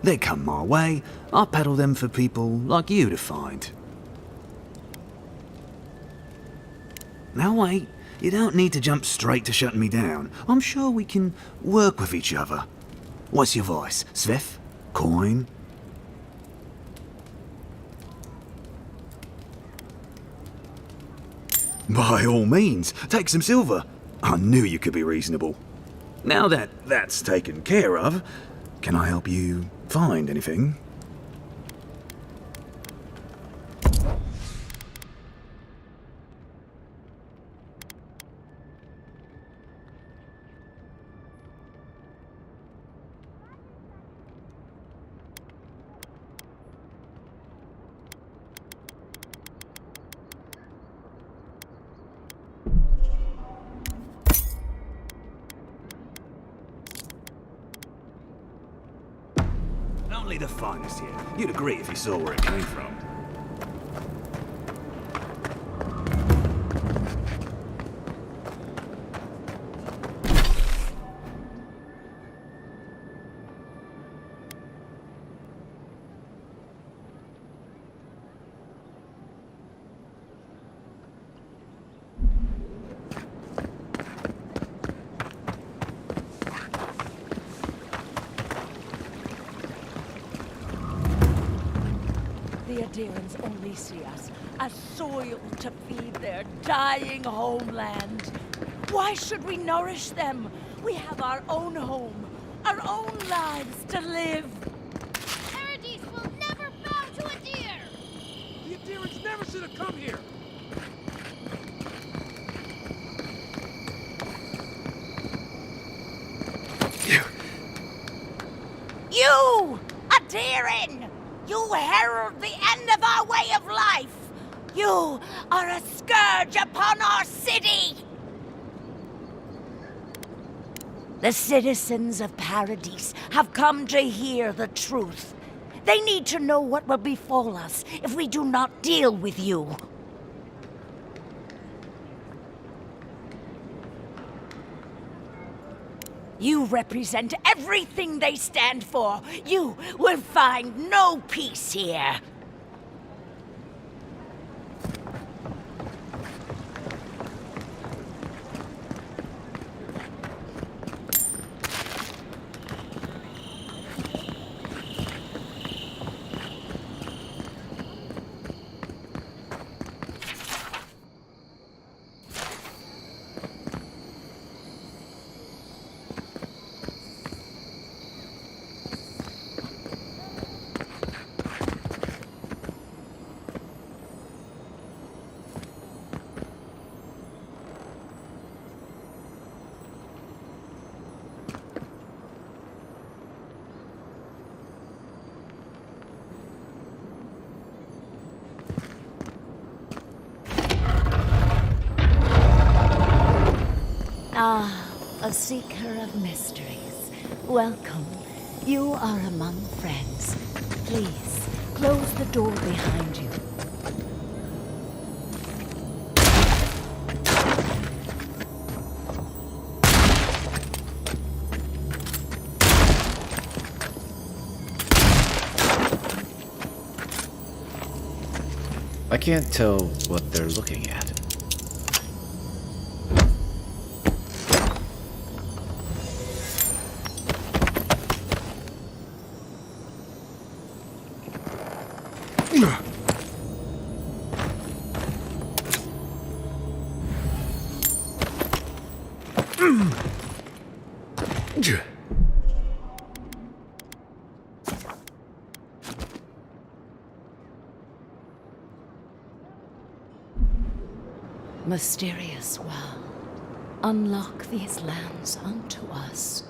They come my way, I peddle them for people like you to find. Now wait, you don't need to jump straight to shutting me down. I'm sure we can work with each other. What's your voice? Sveth? Coin? By all means, take some silver. I knew you could be reasonable. Now that that's taken care of, can I help you find anything? certainly the finest here. You'd agree if you saw where it came from. The Adherents only see us as soil to feed their dying homeland. Why should we nourish them? We have our own home, our own lives to live. Paradise will never bow to Adir! The Adherents never should have come here! You, Adherin! You herald the end of our way of life! You are a scourge upon our city! The citizens of Paradise have come to hear the truth. They need to know what will befall us if we do not deal with you. You represent everything they stand for. You will find no peace here. Ah, a seeker of mysteries. Welcome. You are among friends. Please, close the door behind you. I can't tell what they're looking at. Mysterious well, unlock these lands unto us.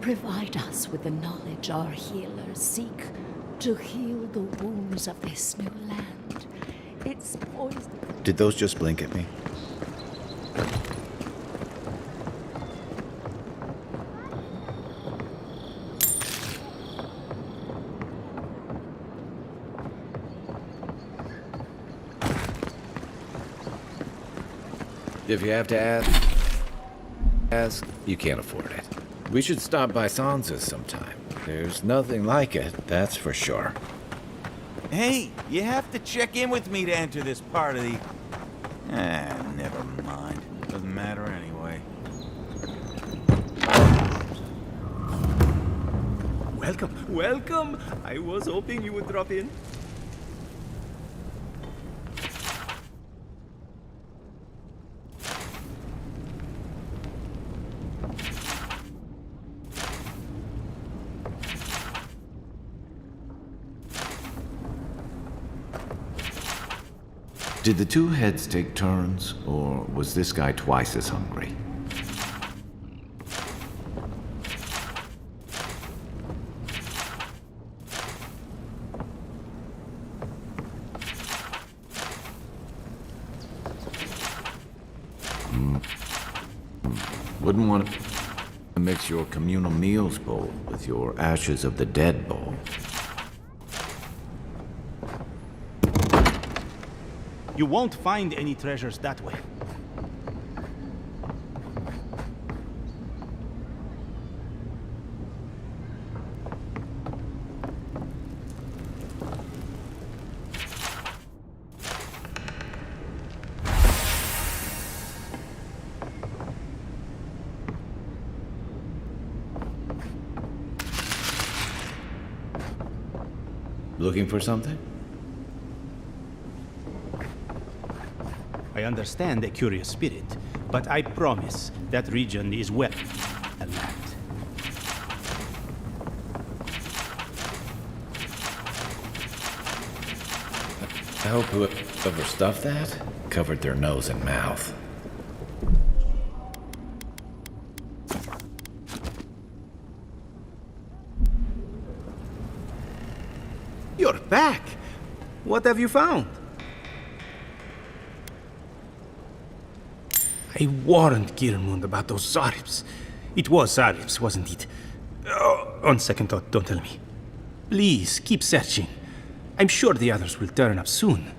Provide us with the knowledge our healers seek to heal the wounds of this new land. Its poison. Did those just blink at me? If you have to ask, you can't afford it. We should stop by Sansa's sometime. There's nothing like it, that's for sure. Hey, you have to check in with me to enter this part of the... never mind. Doesn't matter anyway. Welcome! I was hoping you would drop in. Did the two heads take turns, or was this guy twice as hungry? Wouldn't want to mix your communal meals bowl with your ashes of the dead bowl. You won't find any treasures that way. Looking for something? I understand a curious spirit, but I promise that region is well lacked. I hope whoever stuffed that covered their nose and mouth. You're back! What have you found? I warned Kirmund about those Zaribs. It was Zaribs, wasn't it? Oh, on second thought, don't tell me. Please, keep searching. I'm sure the others will turn up soon.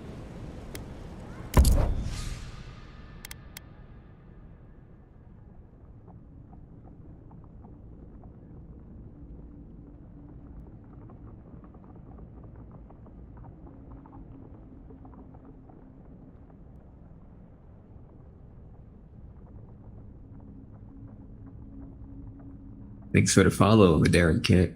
Thanks for the follow, Darren Kent.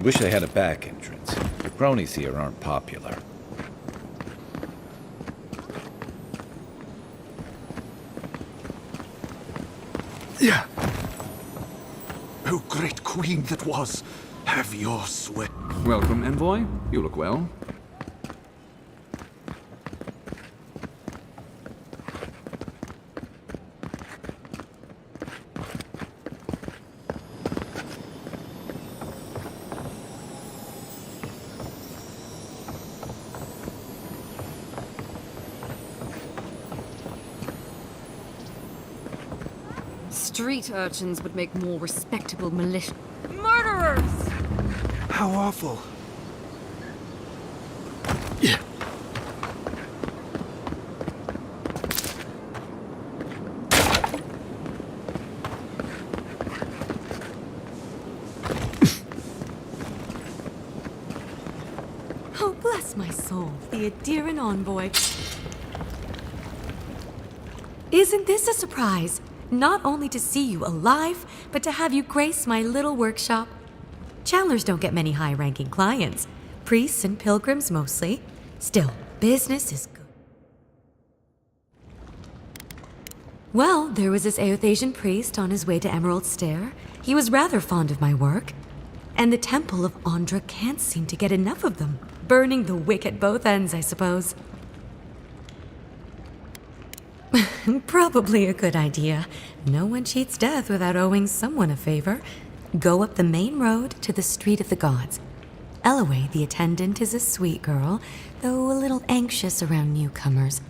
Wish they had a back entrance. The cronies here aren't popular. Yeah. Oh, great queen that was, have your sweat. Welcome, envoy. You look well. Street urchins would make more respectable militia. Murderers! How awful. Oh, bless my soul, the Adiran envoy. Isn't this a surprise? Not only to see you alive, but to have you grace my little workshop. Chandlers don't get many high-ranking clients. Priests and pilgrims mostly. Still, business is good. Well, there was this Aothasian priest on his way to Emerald Stair. He was rather fond of my work. And the Temple of Andra can't seem to get enough of them. Burning the wick at both ends, I suppose. Probably a good idea. No one cheats death without owing someone a favor. Go up the main road to the Street of the Gods. Eloy, the attendant, is a sweet girl, though a little anxious around newcomers.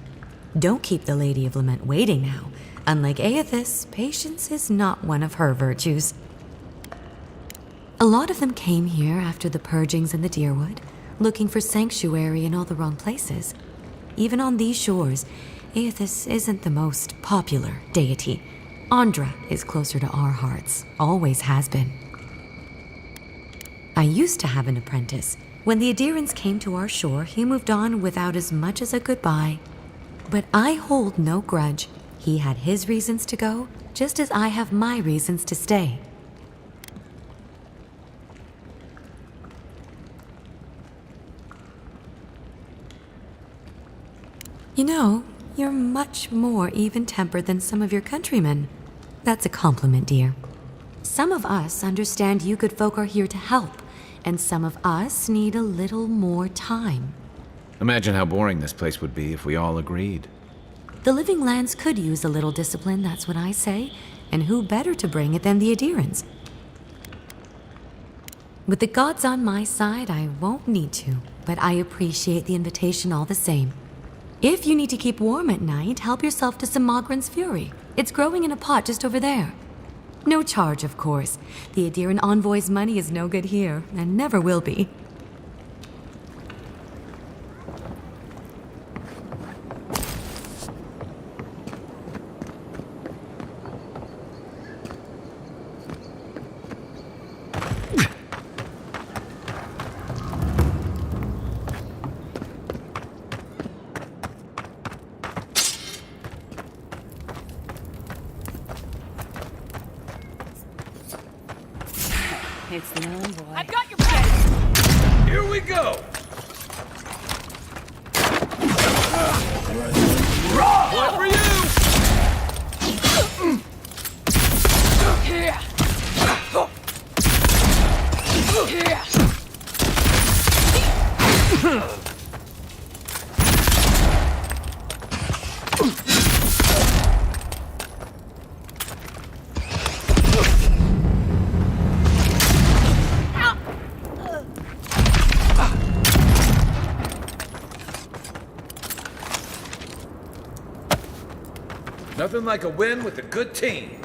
Don't keep the Lady of Lament waiting now. Unlike Aethys, patience is not one of her virtues. A lot of them came here after the purgings in the Deerwood, looking for sanctuary in all the wrong places. Even on these shores, Aethys isn't the most popular deity. Andra is closer to our hearts, always has been. I used to have an apprentice. When the Adirans came to our shore, he moved on without as much as a goodbye. But I hold no grudge. He had his reasons to go, just as I have my reasons to stay. You know, you're much more even-tempered than some of your countrymen. That's a compliment, dear. Some of us understand you good folk are here to help, and some of us need a little more time. Imagine how boring this place would be if we all agreed. The living lands could use a little discipline, that's what I say, and who better to bring it than the Adirans? With the gods on my side, I won't need to, but I appreciate the invitation all the same. If you need to keep warm at night, help yourself to some Mogren's Fury. It's growing in a pot just over there. No charge, of course. The Adiran envoy's money is no good here, and never will be. It's the envoy. I've got your back! Here we go! One for you! Here! Here! Nothing like a win with a good team.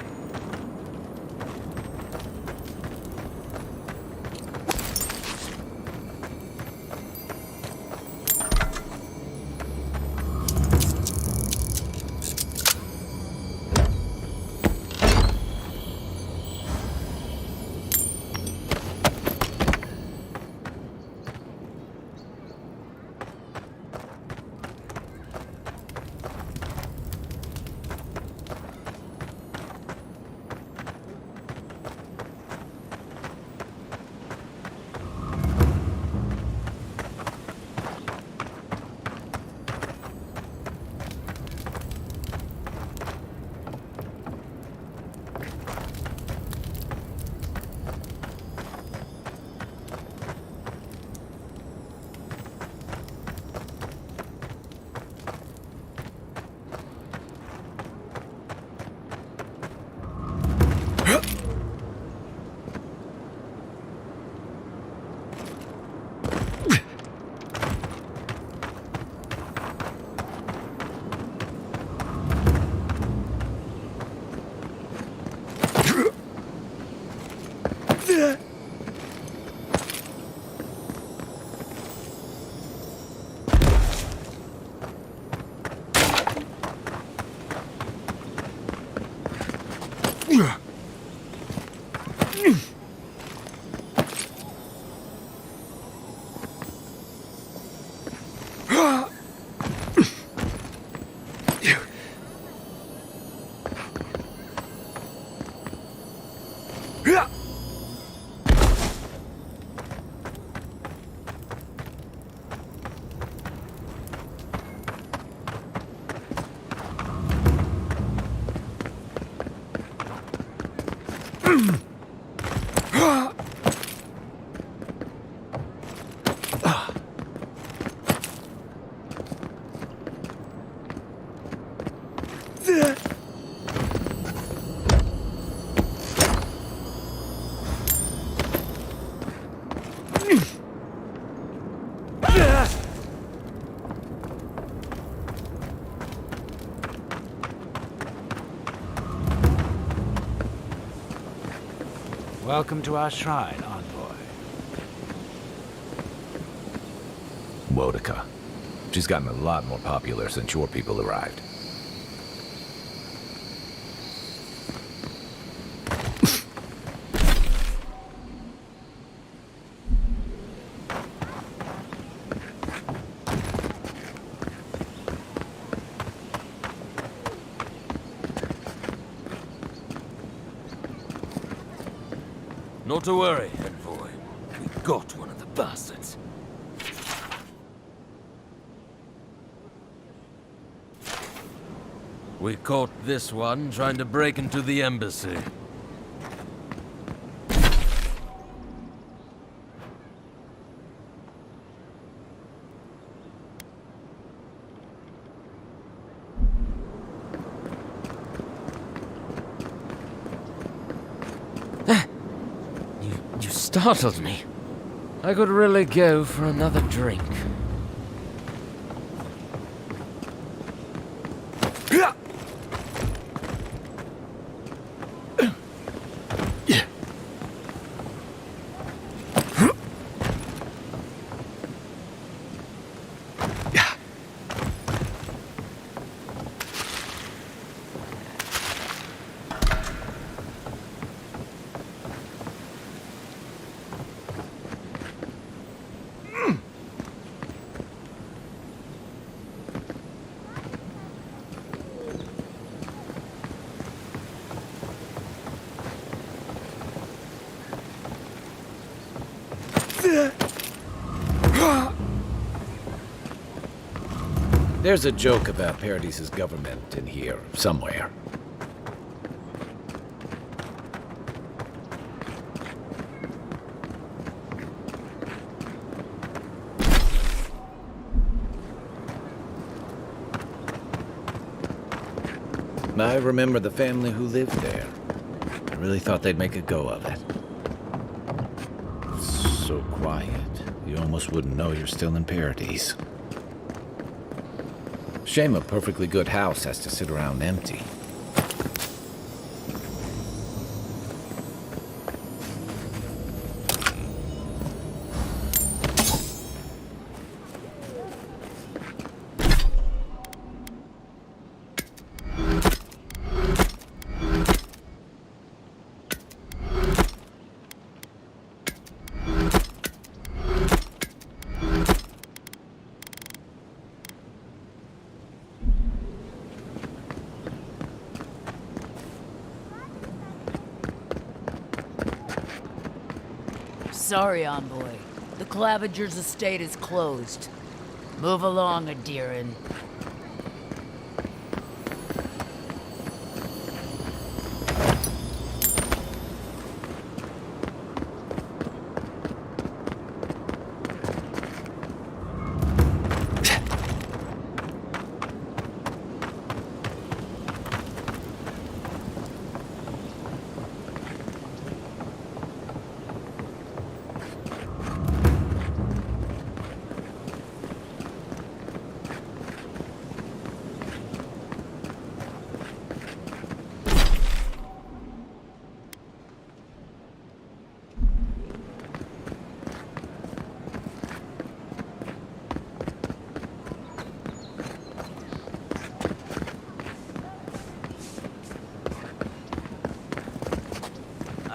Welcome to our shrine, envoy. Wodika. She's gotten a lot more popular since your people arrived. Not to worry, envoy. We got one of the bastards. We caught this one trying to break into the embassy. You startled me. I could really go for another drink. There's a joke about Paradis's government in here, somewhere. I remember the family who lived there. I really thought they'd make a go of it. It's so quiet, you almost wouldn't know you're still in Paradis. Shame a perfectly good house has to sit around empty. Sorry, envoy. The Clavager's estate is closed. Move along, Adiran.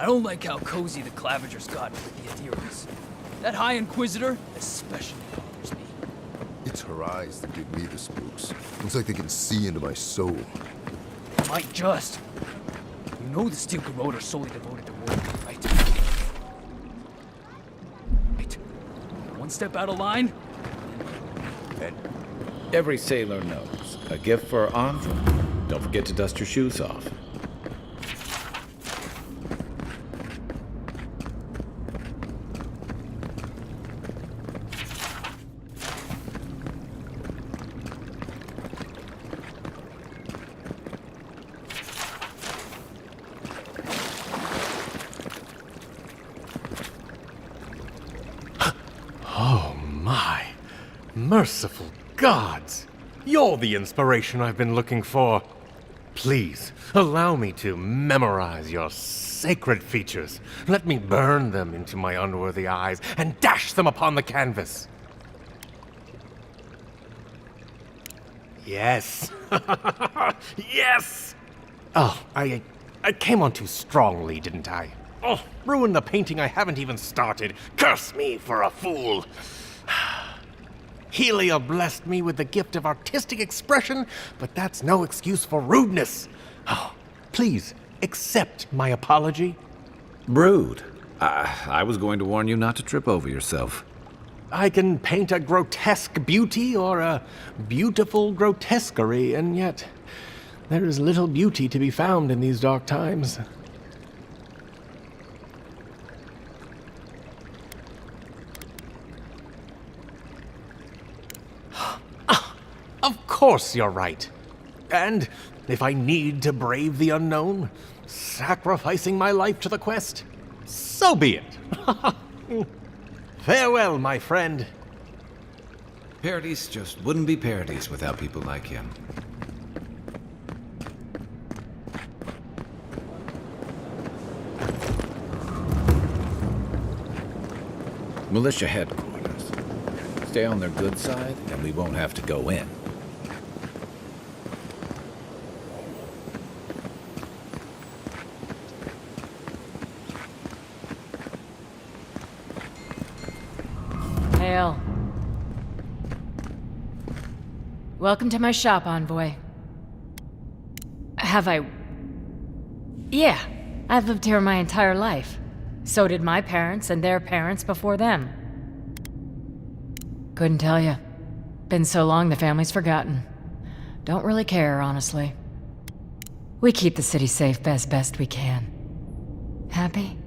I don't like how cozy the Clavigers got with the adherents. That High Inquisitor especially bothers me. It's her eyes that give me the spooks. Looks like they can see into my soul. Might just. You know the Steel Garrote are solely devoted to war, right? Right. One step out of line, and Every sailor knows. A gift for Andre. Don't forget to dust your shoes off. Oh my. Merciful gods! You're the inspiration I've been looking for. Please, allow me to memorize your sacred features. Let me burn them into my unworthy eyes and dash them upon the canvas. Yes. Yes! Oh, I came on too strongly, didn't I? Oh, ruined the painting I haven't even started. Curse me for a fool. Helia blessed me with the gift of artistic expression, but that's no excuse for rudeness. Oh, please, accept my apology. Rude. I was going to warn you not to trip over yourself. I can paint a grotesque beauty or a beautiful grotesquerie, and yet there is little beauty to be found in these dark times. Of course you're right. And if I need to brave the unknown, sacrificing my life to the quest, so be it. Farewell, my friend. Paradise just wouldn't be Paradise without people like him. Militia headquarters. Stay on their good side, and we won't have to go in. Hail. Welcome to my shop, Envoy. Have I... Yeah, I've lived here my entire life. So did my parents and their parents before them. Couldn't tell you. Been so long the family's forgotten. Don't really care, honestly. We keep the city safe as best we can. Happy?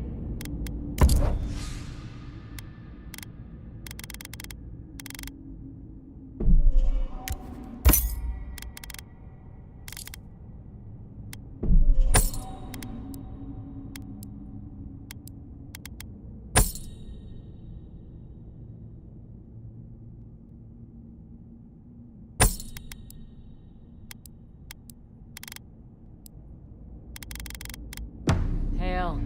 Hail.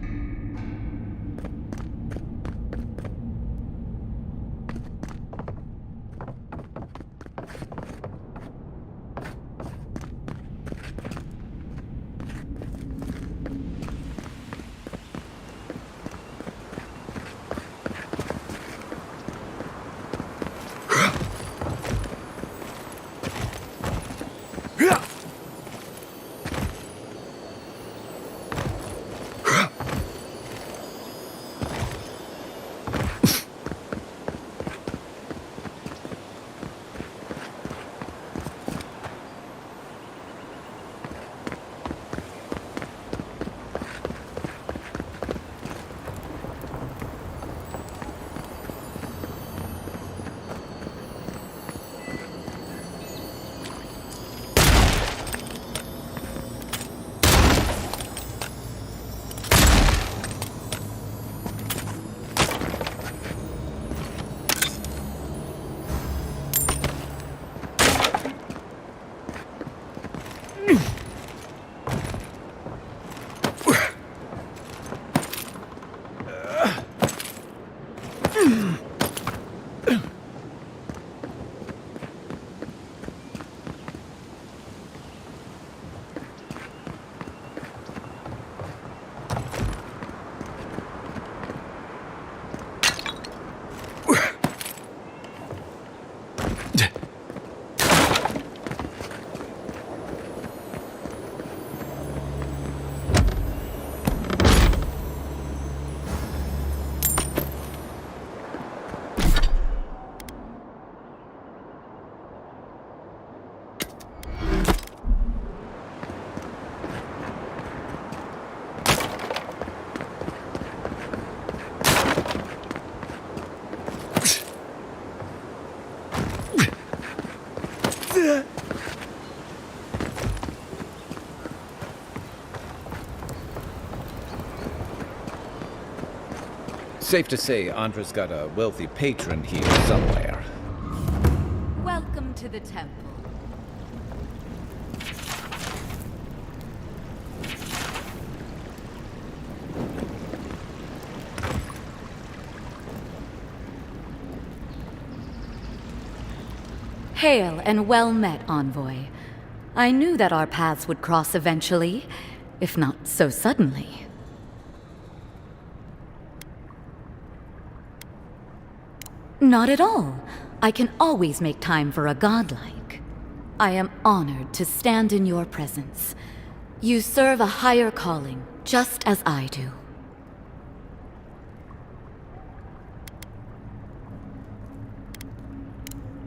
Safe to say Andra's got a wealthy patron here somewhere. Welcome to the temple. Hail and well met, Envoy. I knew that our paths would cross eventually, if not so suddenly. Not at all. I can always make time for a godlike. I am honored to stand in your presence. You serve a higher calling, just as I do.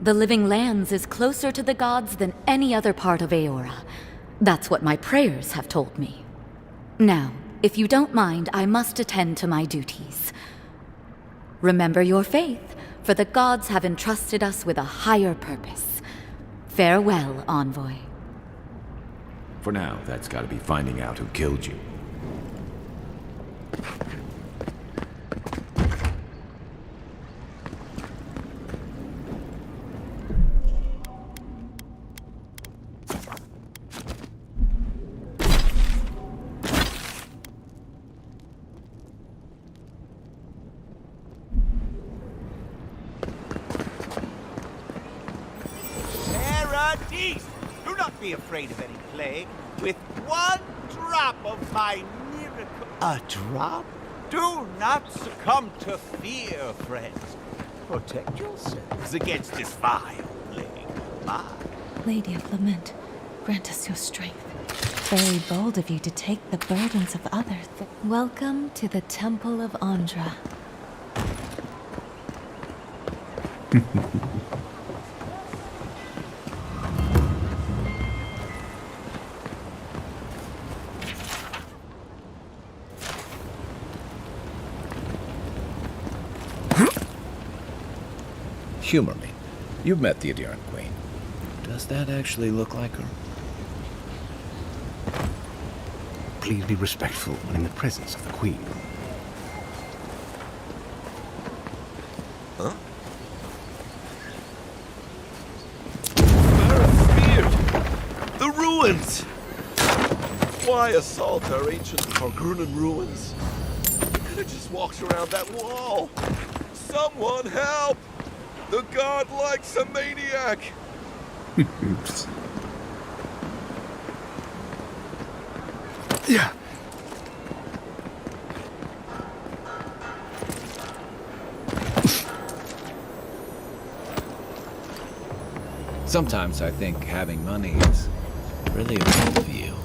The Living Lands is closer to the gods than any other part of Eora. That's what my prayers have told me. Now, if you don't mind, I must attend to my duties. Remember your faith, for the gods have entrusted us with a higher purpose. Farewell, Envoy. For now, that's gotta be finding out who killed you. Paradise! Do not be afraid of any plague. With one drop of my miracle... A drop? Do not succumb to fear, friends. Protect yourselves against this vile plague. Bye. Lady of Lament, grant us your strength. Very bold of you to take the burdens of others. Welcome to the Temple of Andra. Humor me. You've met the Adiran Queen. Does that actually look like her? Please be respectful when in the presence of the Queen. Huh? The ruins! Why assault our ancient Targunan ruins? Could have just walked around that wall. Someone help! The god likes a maniac! Oops. Yeah. Sometimes I think having money is really a good for you.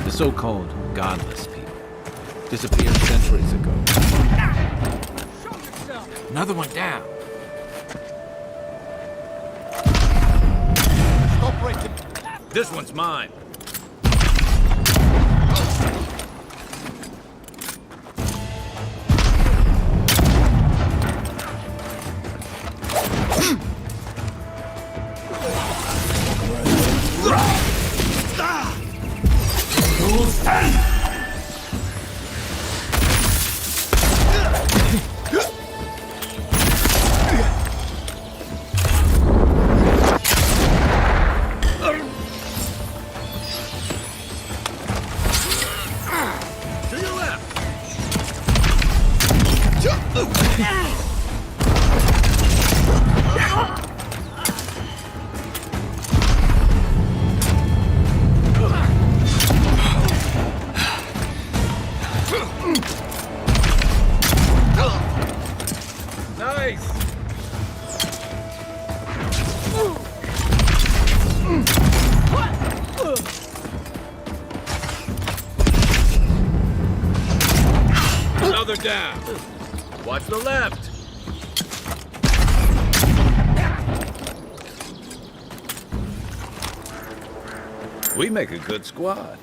The so-called godless people disappeared centuries ago. Another one down. Stop right. This one's mine. Another down. Watch the left. We make a good squad.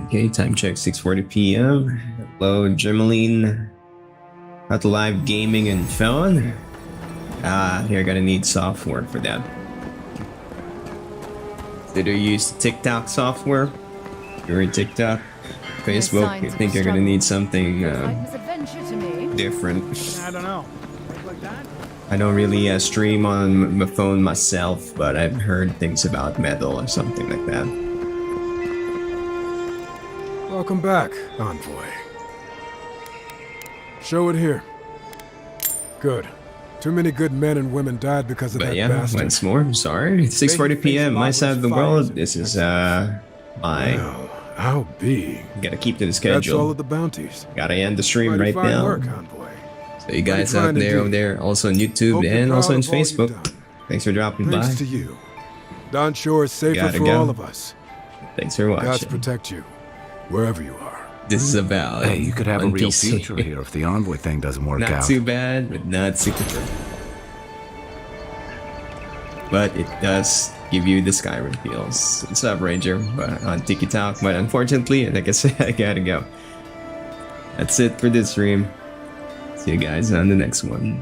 Okay, time check 6:40 p.m. Hello, Germaline. At live gaming and phone. You're gonna need software for that. Did you use TikTok software? You're in TikTok, Facebook. You think you're gonna need something different? I don't know. Like that? I don't really stream on my phone myself, but I've heard things about Metal or something like that. Welcome back, Envoy. Show it here. Good. Too many good men and women died because of But that yeah, bastard. once more, I'm sorry. 6:40 p.m. my side of the world. This is my. How be? Gotta keep to the That's all schedule. of the bounties. Gotta end the stream Mighty right fine now. work, Envoy. So you guys Mighty out fine there, indeed. over there, also on YouTube Hope you're and also proud on of all you've Facebook. Thanks for dropping Thanks by. to you. Don Shore is safer Gotta for go. all of us. Thanks for watching. Gods protect you, wherever you are. This is Avowed. Hey, you could have a on real PC. future here if the Envoy thing doesn't work Not out. too bad, but not super good. But it does give you the Skyrim feels. What's up, Ranger? But on TikTok, but unfortunately, like I said, I gotta go. That's it for this stream. See you guys on the next one.